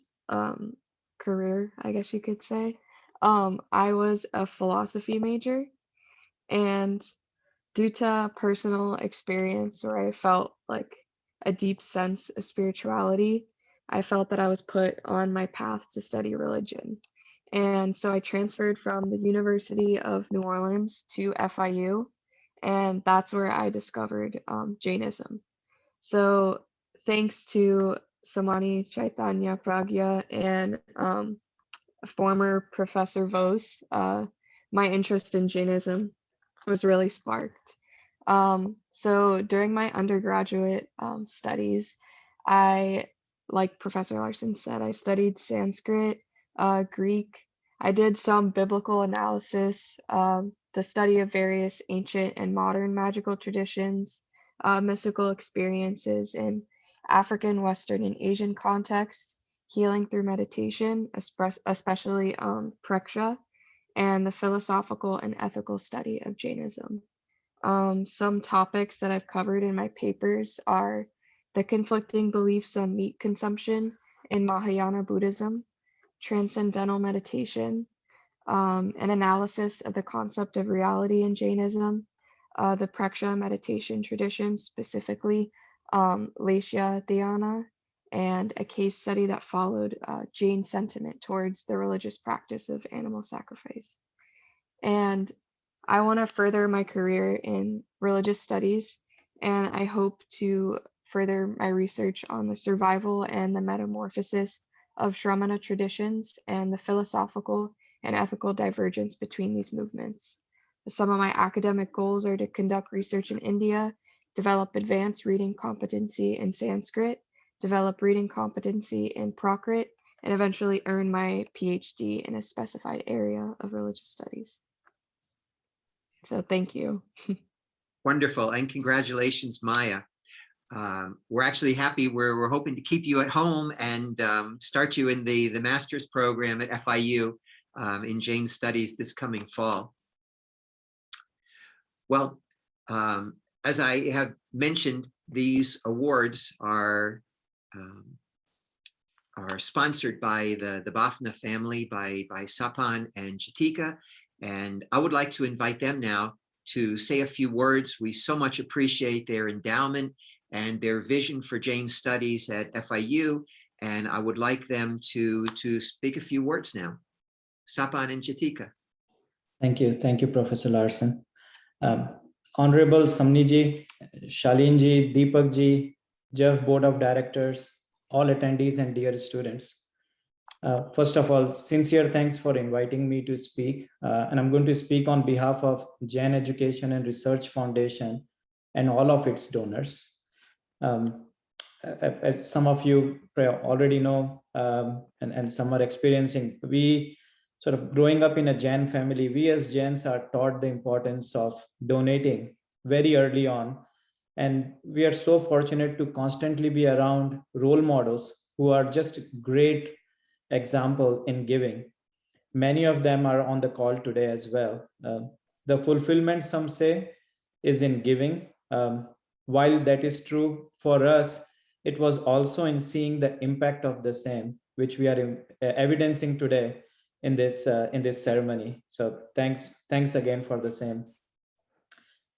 career, I guess you could say, I was a philosophy major, and due to personal experience where I felt like a deep sense of spirituality, I felt that I was put on my path to study religion. And so I transferred from the University of New Orleans to FIU, and that's where I discovered Jainism. So thanks to Samani Chaitanya Pragya and former Professor Vos, my interest in Jainism was really sparked. So during my undergraduate studies, I, like Professor Larson said, I studied Sanskrit, Greek. I did some biblical analysis, the study of various ancient and modern magical traditions, mystical experiences in African, Western, and Asian contexts, healing through meditation, especially Preksha, and the philosophical and ethical study of Jainism. Some topics that I've covered in my papers are the conflicting beliefs on meat consumption in Mahayana Buddhism, transcendental meditation, an analysis of the concept of reality in Jainism, the Preksha meditation tradition, specifically Laisya Dhyana, and a case study that followed Jain sentiment towards the religious practice of animal sacrifice. And I want to further my career in religious studies, and I hope to further my research on the survival and the metamorphosis of Shramana traditions and the philosophical and ethical divergence between these movements. Some of my academic goals are to conduct research in India, develop advanced reading competency in Sanskrit, develop reading competency in Prakrit, and eventually earn my PhD in a specified area of religious studies. So thank you. Wonderful, and congratulations, Maya. We're actually happy. We're hoping to keep you at home and start you in the master's program at FIU in Jain Studies this coming fall. Well, as I have mentioned, these awards are sponsored by the Bafna family, by Sapan and Gitika, and I would like to invite them now to say a few words. We so much appreciate their endowment and their vision for Jain Studies at FIU, and I would like them to speak a few words now. Sapan and Gitika. Thank you, Professor Larson. Honorable Samniji, Shalin ji, Deepak ji, Jeff Board of Directors, all attendees and dear students. First of all, sincere thanks for inviting me to speak. And I'm going to speak on behalf of Jain Education and Research Foundation and all of its donors. Some of you already know, and some are experiencing, we sort of growing up in a Jain family, we as Jains are taught the importance of donating very early on. And we are so fortunate to constantly be around role models who are just great example in giving. Many of them are on the call today as well. The fulfillment, some say, is in giving. While that is true for us, it was also in seeing the impact of the same, which we are evidencing today in this ceremony. So thanks again for the same.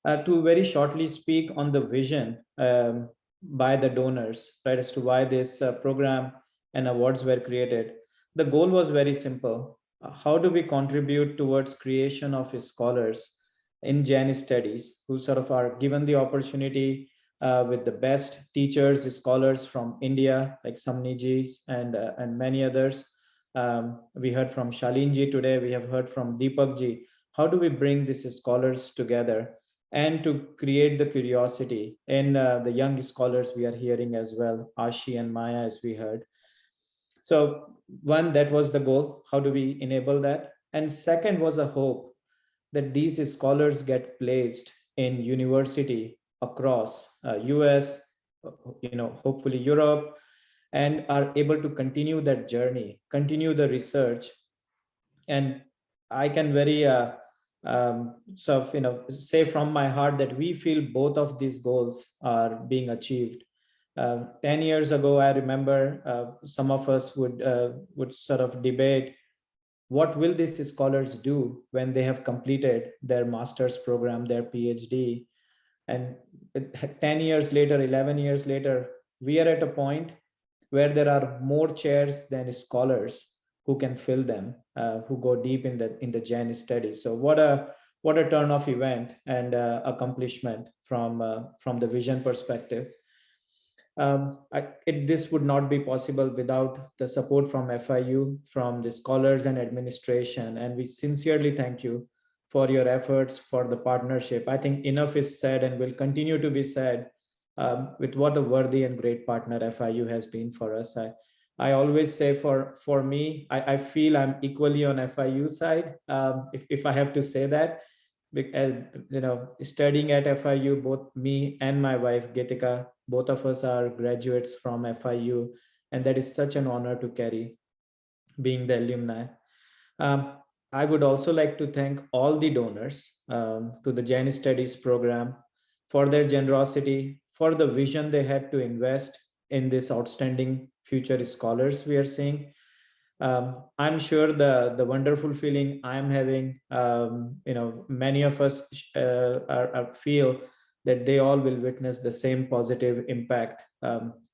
To very shortly speak on the vision by the donors, right, as to why this program and awards were created. The goal was very simple. How do we contribute towards creation of scholars in Jain studies who sort of are given the opportunity with the best teachers, scholars from India, like Samnijis and many others. We heard from Shalin ji today, we have heard from Deepak ji. How do we bring these scholars together and to create the curiosity in the young scholars we are hearing as well, Ashi and Maya, as we heard. So one, that was the goal. How do we enable that? And second was a hope that these scholars get placed in university across US, hopefully Europe, and are able to continue that journey, continue the research. And I can very say from my heart that we feel both of these goals are being achieved. 10 years ago, I remember some of us would sort of debate, what will these scholars do when they have completed their master's program, their PhD? And 10 years later, 11 years later, we are at a point where there are more chairs than scholars who can fill them, who go deep in the Jain studies. So what a turn of event and accomplishment from the vision perspective. This would not be possible without the support from FIU, from the scholars and administration, and we sincerely thank you for your efforts, for the partnership. I think enough is said and will continue to be said with what a worthy and great partner FIU has been for us. I always say for me, I feel I'm equally on FIU side, if I have to say that, because studying at FIU, both me and my wife Gitika, both of us are graduates from FIU, and that is such an honor to carry, being the alumni. I would also like to thank all the donors to the Jain Studies Program for their generosity, for the vision they had to invest in this outstanding future scholars we are seeing. I'm sure the wonderful feeling I'm having, many of us feel that they all will witness the same positive impact.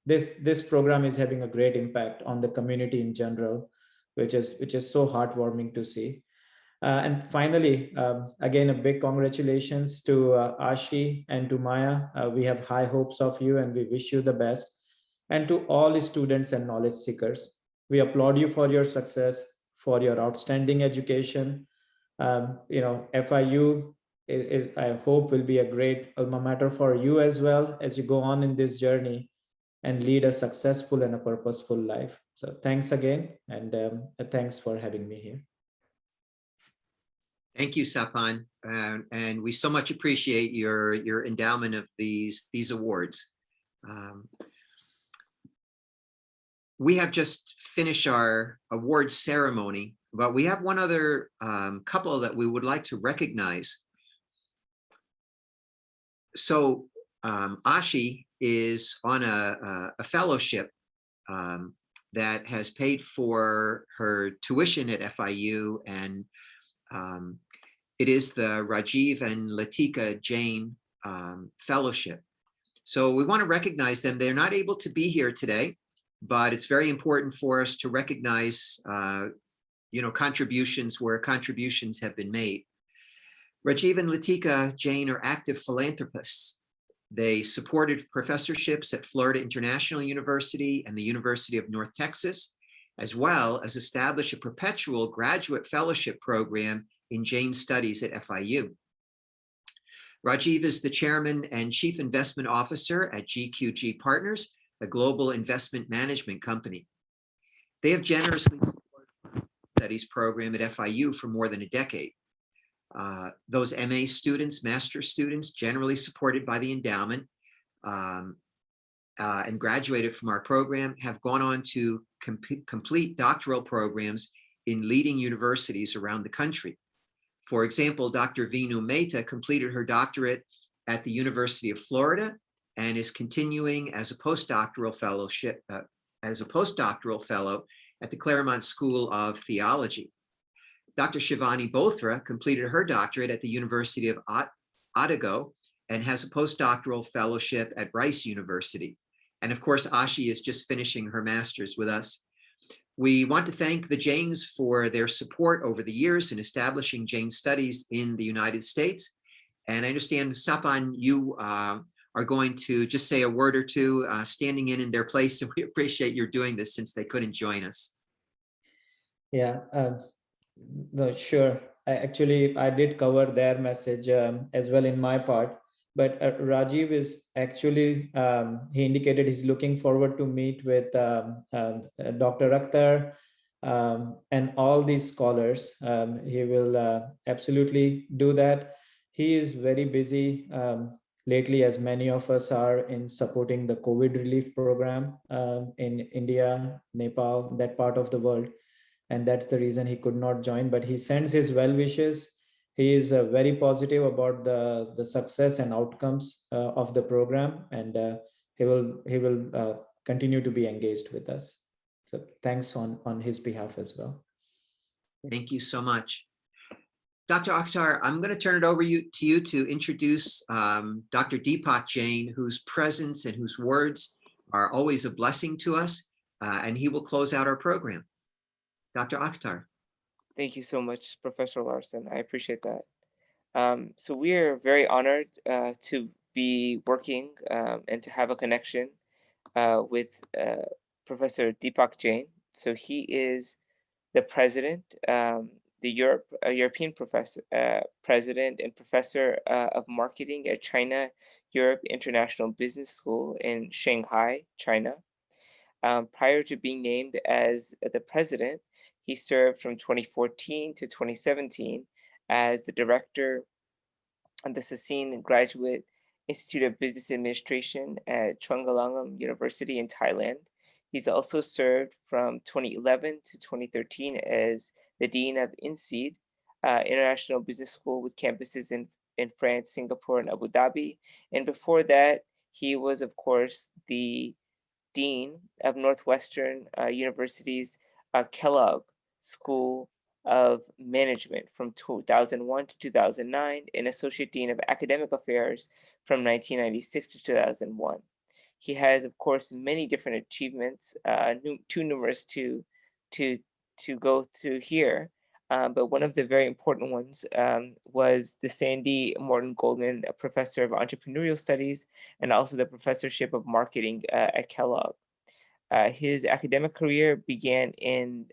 This program is having a great impact on the community in general, which is so heartwarming to see. And finally, again, a big congratulations to Ashi and to Maya. We have high hopes of you and we wish you the best. And to all students and knowledge seekers, we applaud you for your success, for your outstanding education. FIU I hope will be a great alma mater for you as well as you go on in this journey and lead a successful and a purposeful life. So thanks again, and thanks for having me here. Thank you, Sapan, and we so much appreciate your endowment of these awards. We have just finished our awards ceremony, but we have one other couple that we would like to recognize. So Ashi is on a fellowship that has paid for her tuition at FIU, and it is the Rajiv and Latika Jain Fellowship. So we want to recognize them. They're not able to be here today, but it's very important for us to recognize contributions where contributions have been made. Rajiv and Latika Jain are active philanthropists. They supported professorships at Florida International University and the University of North Texas, as well as established a perpetual graduate fellowship program in Jain Studies at FIU. Rajiv is the chairman and chief investment officer at GQG Partners, a global investment management company. They have generously supported the studies program at FIU for more than a decade. Those MA students, master's students, generally supported by the endowment and graduated from our program, have gone on to complete doctoral programs in leading universities around the country. For example, Dr. Vinu Mehta completed her doctorate at the University of Florida and is continuing as a postdoctoral fellowship, fellow at the Claremont School of Theology. Dr. Shivani Bothra completed her doctorate at the University of Otago and has a postdoctoral fellowship at Rice University. And of course, Ashi is just finishing her master's with us. We want to thank the Jains for their support over the years in establishing Jain Studies in the United States. And I understand, Sapan, you are going to just say a word or two, standing in their place, and we appreciate your doing this since they couldn't join us. Yeah, no, sure. I did cover their message as well in my part, but Rajiv is actually, he indicated he's looking forward to meet with Dr. Akhtar and all these scholars. He will absolutely do that. He is very busy lately, as many of us are, in supporting the COVID relief program in India, Nepal, that part of the world. And that's the reason he could not join, but he sends his well wishes. He is very positive about the success and outcomes of the program, and will continue to be engaged with us. So thanks on his behalf as well. Thank you so much. Dr. Akhtar, I'm going to turn it over to you to introduce Dr. Deepak Jain, whose presence and whose words are always a blessing to us, and he will close out our program. Dr. Akhtar. Thank you so much, Professor Larson. I appreciate that. So we are very honored to be working and to have a connection with Professor Deepak Jain. So he is the president, the European president and professor of marketing at China Europe International Business School in Shanghai, China. Prior to being named as the president, he served from 2014 to 2017 as the director of the Sapan Graduate Institute of Business Administration at Chulalongkorn University in Thailand. He's also served from 2011 to 2013 as the Dean of INSEAD, International Business School with campuses in France, Singapore, and Abu Dhabi. And before that, he was, of course, the Dean of Northwestern University's Kellogg School of Management from 2001 to 2009, and Associate Dean of Academic Affairs from 1996 to 2001. He has, of course, many different achievements, too numerous to go through here. But one of the very important ones was the Sandy Morton Goldman Professor of Entrepreneurial Studies and also the Professorship of Marketing at Kellogg. His academic career began in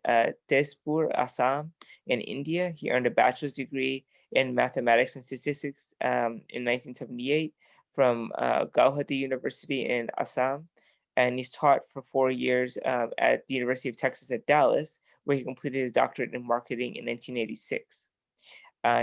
Tezpur, Assam, in India. He earned a bachelor's degree in mathematics and statistics in 1978 from Gauhati University in Assam. And he's taught for 4 years at the University of Texas at Dallas, where he completed his doctorate in marketing in 1986.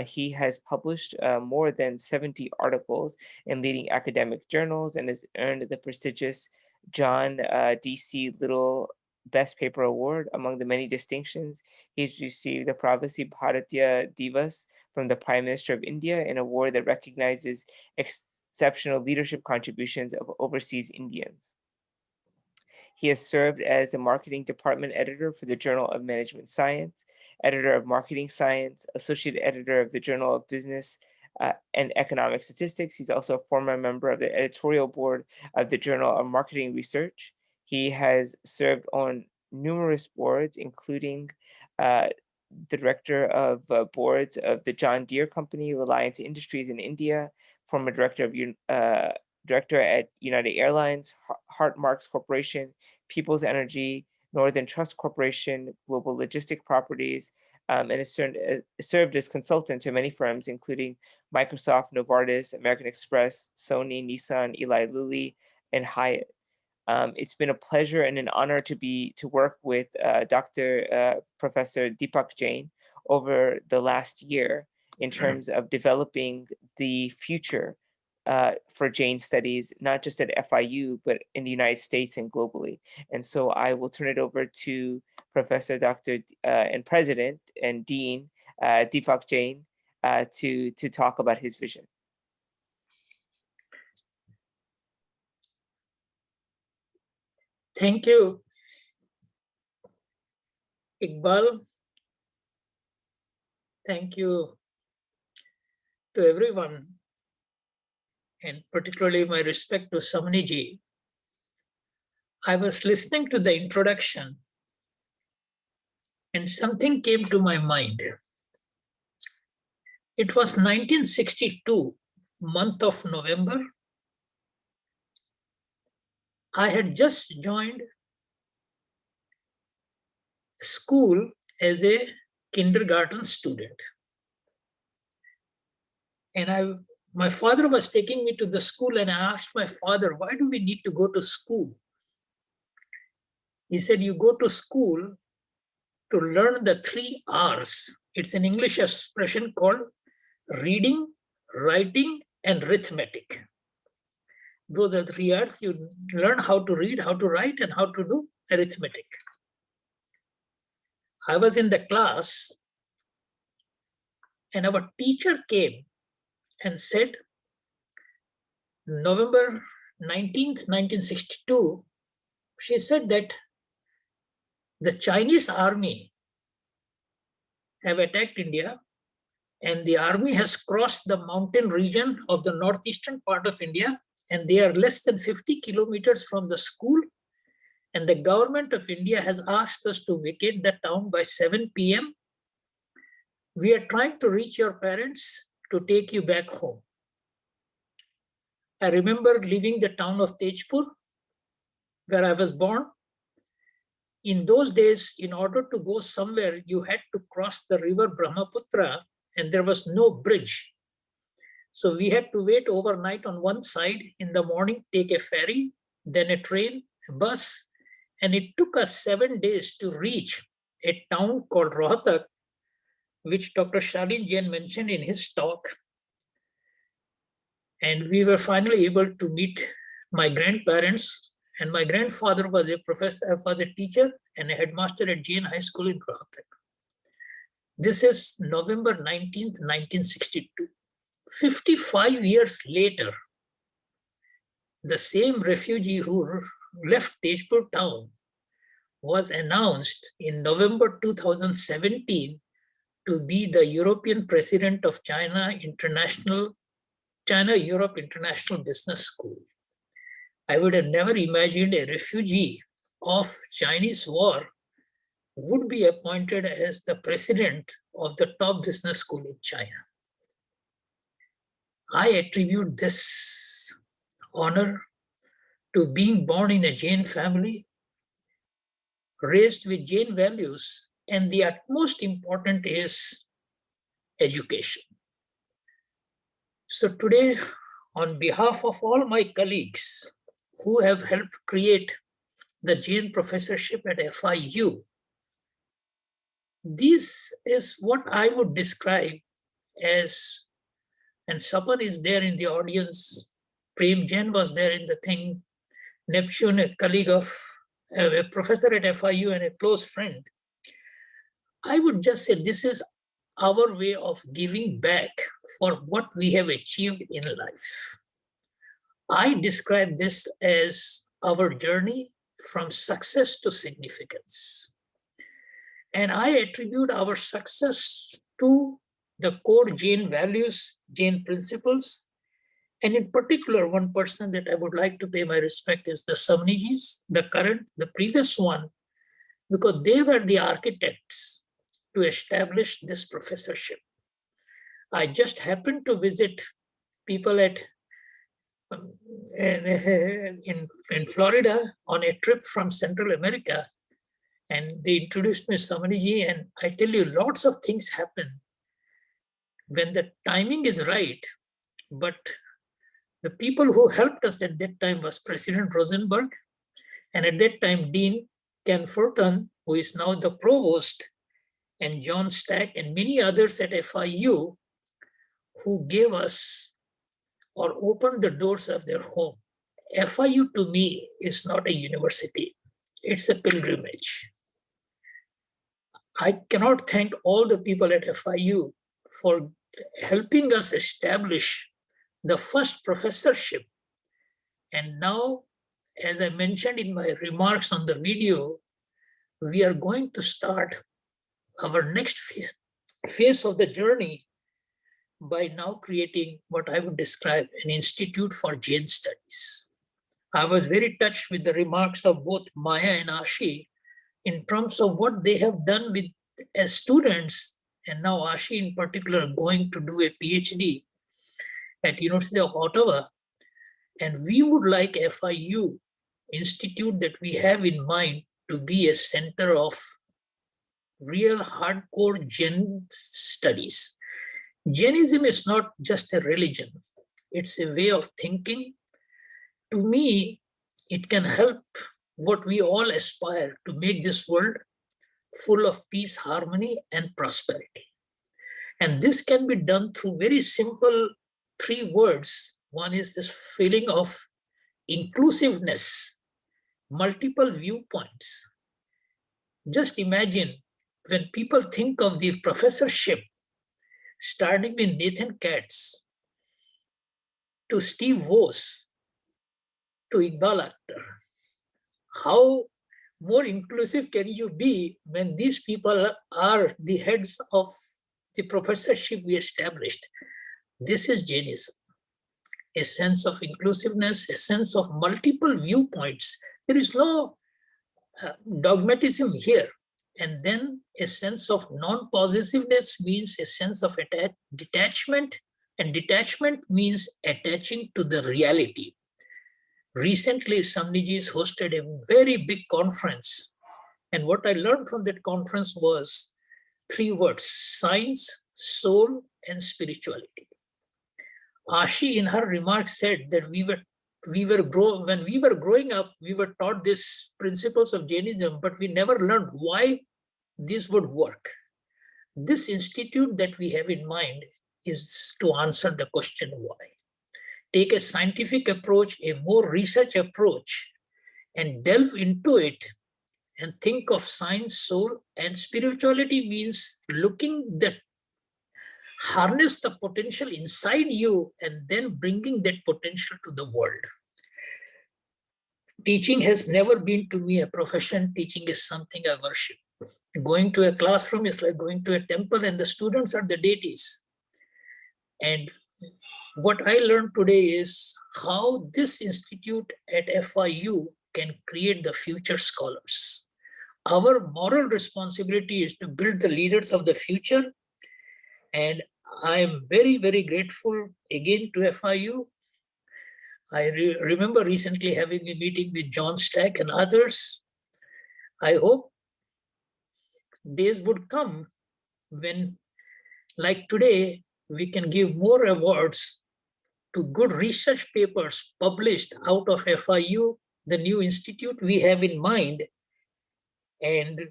He has published more than 70 articles in leading academic journals and has earned the prestigious John D.C. Little Best Paper Award. Among the many distinctions, he's received the Pravasi Bharatiya Divas from the Prime Minister of India, an award that recognizes exceptional leadership contributions of overseas Indians. He has served as the marketing department editor for the Journal of Management Science, editor of Marketing Science, associate editor of the Journal of Business and Economic Statistics. He's also a former member of the editorial board of the Journal of Marketing Research. He has served on numerous boards, including the director of boards of the John Deere Company, Reliance Industries in India, former director at United Airlines, Hart Marks Corporation, People's Energy, Northern Trust Corporation, Global Logistic Properties, and has served as consultant to many firms, including Microsoft, Novartis, American Express, Sony, Nissan, Eli Lilly, and Hyatt. It's been a pleasure and an honor to work with Professor Deepak Jain over the last year in terms of developing the future for Jain studies, not just at FIU, but in the United States and globally. And so I will turn it over to Professor and President and Dean Deepak Jain to talk about his vision. Thank you, Iqbal. Thank you to everyone, and particularly my respect to Samani ji. I was listening to the introduction and something came to my mind. It was 1962, month of November. I had just joined school as a kindergarten student. And my father was taking me to the school, and I asked my father, why do we need to go to school? He said, you go to school to learn the 3 R's. It's an English expression called reading, writing, and arithmetic. Those are the 3 R's. You learn how to read, how to write, and how to do arithmetic. I was in the class, and our teacher came and said, November 19th, 1962, she said that the Chinese army have attacked India, and the army has crossed the mountain region of the northeastern part of India, and they are less than 50 kilometers from the school. And the government of India has asked us to vacate the town by 7 p.m. We are trying to reach your parents to take you back home. I remember leaving the town of Tejpur, where I was born. In those days, in order to go somewhere, you had to cross the river Brahmaputra, and there was no bridge. So we had to wait overnight on one side, in the morning, take a ferry, then a train, a bus, and it took us 7 days to reach a town called Rohtak, which Dr. Shalin Jain mentioned in his talk. And we were finally able to meet my grandparents, and my grandfather was a professor, was a teacher and a headmaster at Jain High School in Rohtak. This is November 19th, 1962. 55 years later, the same refugee who left Tejpur town was announced in November 2017 to be the European president of China-Europe International Business School. I would have never imagined a refugee of Chinese war would be appointed as the president of the top business school in China. I attribute this honor to being born in a Jain family, raised with Jain values, and the utmost important is education. So today, on behalf of all my colleagues who have helped create the Jain professorship at FIU, this is what I would describe as, and Sapan is there in the audience, Prem Jain was there in the thing, Neptune, a colleague of a professor at FIU and a close friend. I would just say this is our way of giving back for what we have achieved in life. I describe this as our journey from success to significance. And I attribute our success to the core Jain values, Jain principles. And in particular, one person that I would like to pay my respect is the Samanijis, the previous one, because they were the architects to establish this professorship. I just happened to visit people in Florida on a trip from Central America, and they introduced me to Samaniji, and I tell you, lots of things happen when the timing is right. But the people who helped us at that time was President Rosenberg, and at that time, Dean Ken Fulton, who is now the provost, and John Stack, and many others at FIU who gave us or opened the doors of their home. FIU to me is not a university, it's a pilgrimage. I cannot thank all the people at FIU for helping us establish the first professorship. And now, as I mentioned in my remarks on the video, we are going to start our next phase of the journey by now creating what I would describe an Institute for Jain Studies. I was very touched with the remarks of both Maya and Ashi in terms of what they have done with as students, and now Ashi in particular going to do a PhD at University of Ottawa. And we would like FIU Institute that we have in mind to be a center of real hardcore Jain studies. Jainism is not just a religion, it's a way of thinking. To me, it can help what we all aspire to make this world full of peace, harmony, and prosperity. And this can be done through very simple 3 words. One is this feeling of inclusiveness, multiple viewpoints. Just imagine when people think of the professorship, starting with Nathan Katz to Steve Voss, to Iqbal Akhtar. How more inclusive can you be when these people are the heads of the professorship we established? This is Jainism. A sense of inclusiveness, a sense of multiple viewpoints. There is no dogmatism here. And then a sense of non-possessiveness means a sense of detachment, and detachment means attaching to the reality. Recently, Samniji hosted a very big conference. And what I learned from that conference was 3 words: science, soul, and spirituality. Ashi, in her remarks, said that when we were growing up, we were taught these principles of Jainism, but we never learned why this would work. This institute that we have in mind is to answer the question why. Take a scientific approach, a more research approach, and delve into it and think of science, soul, and spirituality means harness the potential inside you and then bringing that potential to the world. Teaching has never been to me a profession. Teaching is something I worship. Going to a classroom is like going to a temple and the students are the deities. And what I learned today is how this institute at FIU can create the future scholars. Our moral responsibility is to build the leaders of the future. And I am very, very grateful again to FIU. I remember recently having a meeting with John Stack and others. I hope days would come when, like today, we can give more awards to good research papers published out of FIU, the new institute we have in mind. And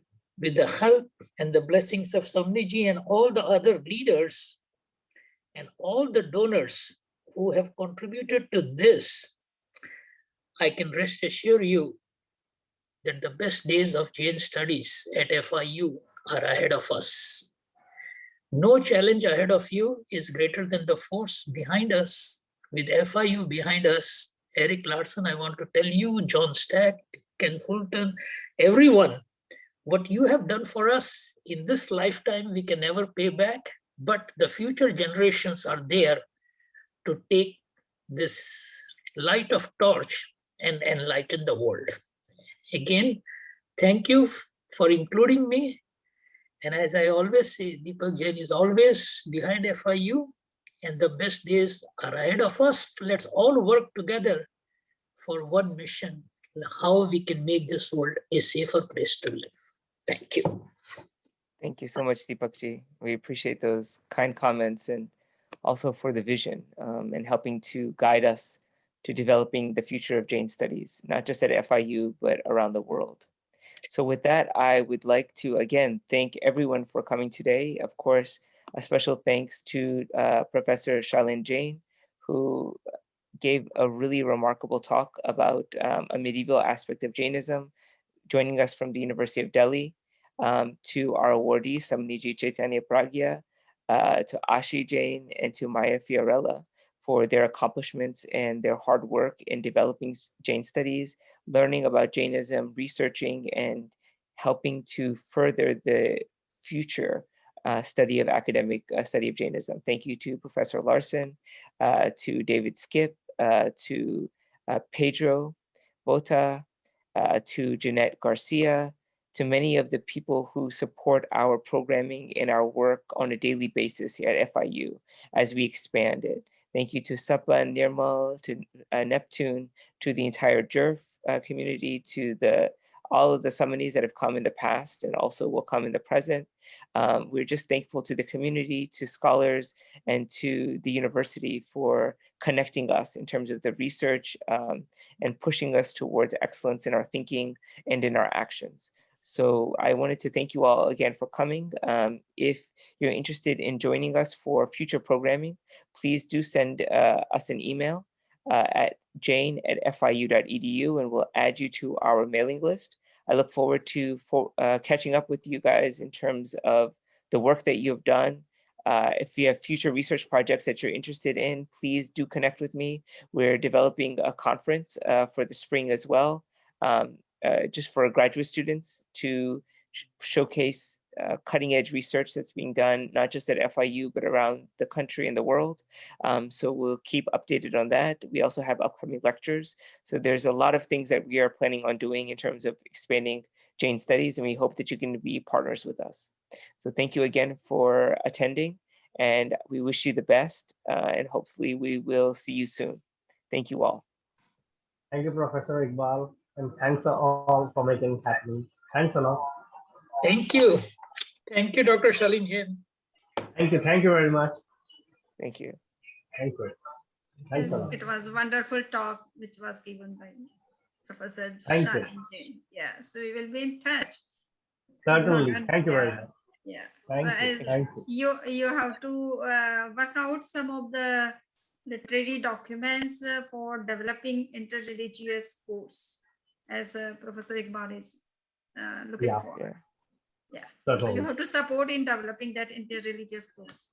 with the help and the blessings of Samniji and all the other leaders and all the donors who have contributed to this, I can rest assure you that the best days of Jain studies at FIU are ahead of us. No challenge ahead of you is greater than the force behind us. With FIU behind us, Eric Larson, I want to tell you, John Stack, Ken Fulton, everyone, what you have done for us in this lifetime, we can never pay back, but the future generations are there to take this light of torch and enlighten the world. Again, thank you for including me. And as I always say, Deepak Jain is always behind FIU, and the best days are ahead of us. Let's all work together for one mission, how we can make this world a safer place to live. Thank you. Thank you so much, Deepakji. We appreciate those kind comments and also for the vision and helping to guide us to developing the future of Jain studies, not just at FIU, but around the world. So with that, I would like to, again, thank everyone for coming today. Of course, a special thanks to Professor Shalin Jain, who gave a really remarkable talk about a medieval aspect of Jainism, joining us from the University of Delhi, to our awardees, Samniji Chaitanya Pragya, to Ashi Jain, and to Maya Fiorella for their accomplishments and their hard work in developing Jain studies, learning about Jainism, researching, and helping to further the future study of academic study of Jainism. Thank you to Professor Larson, to David Skip, to Pedro Bota, to Jeanette Garcia, to many of the people who support our programming and our work on a daily basis here at FIU as we expand it. Thank you to Sapan, Nirmal, to Neptune, to the entire JERF community, to all of the summonees that have come in the past and also will come in the present. We're just thankful to the community, to scholars, and to the university for connecting us in terms of the research and pushing us towards excellence in our thinking and in our actions. So I wanted to thank you all again for coming. If you're interested in joining us for future programming, please do send us an email at jane@fiu.edu and we'll add you to our mailing list. I look forward to catching up with you guys in terms of the work that you've done If you have future research projects that you're interested in, please do connect with me. We're developing a conference for the spring as well, just for graduate students to showcase cutting edge research that's being done, not just at FIU, but around the country and the world. So we'll keep updated on that. We also have upcoming lectures. So there's a lot of things that we are planning on doing in terms of expanding Jain Studies, and we hope that you can be partners with us. So thank you again for attending, and we wish you the best, and hopefully we will see you soon. Thank you all. Thank you, Professor Iqbal, and thanks all for making it happen. Thanks a lot. Thank you. Thank you, Dr. Shalin Jain. Thank you very much. Thank you. Thank you. Thanks a lot. It was a wonderful talk which was given by Professor Thank you. Shalin Jain. Yeah, so we will be in touch. Certainly. And, Thank you very much. Yeah. Thank so you. Thank you. you have to work out some of the literary documents for developing interreligious course, as Professor Iqbal is looking for. Yeah. So Certainly. you have to support in developing that interreligious course.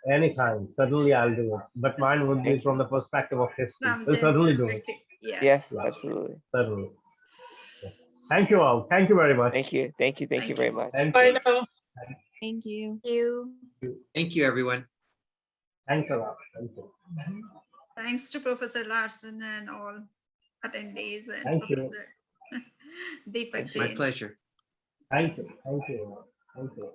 Anytime. Certainly I'll do it. But mine would be from the perspective of history. From We'll Jain certainly do it. perspective. Yeah. Yes, Yeah. absolutely. Certainly. Thank you all. Thank you very much. Thank you. Thank you. Thank you very much. Thank Bye you. now. Thank you. Thank you. Thank you, everyone. Thanks a lot. Thank you. Thanks to Professor Larson and all attendees and Thank you. Professor Deepak My Jain. pleasure. Thank you. Thank you. Thank you.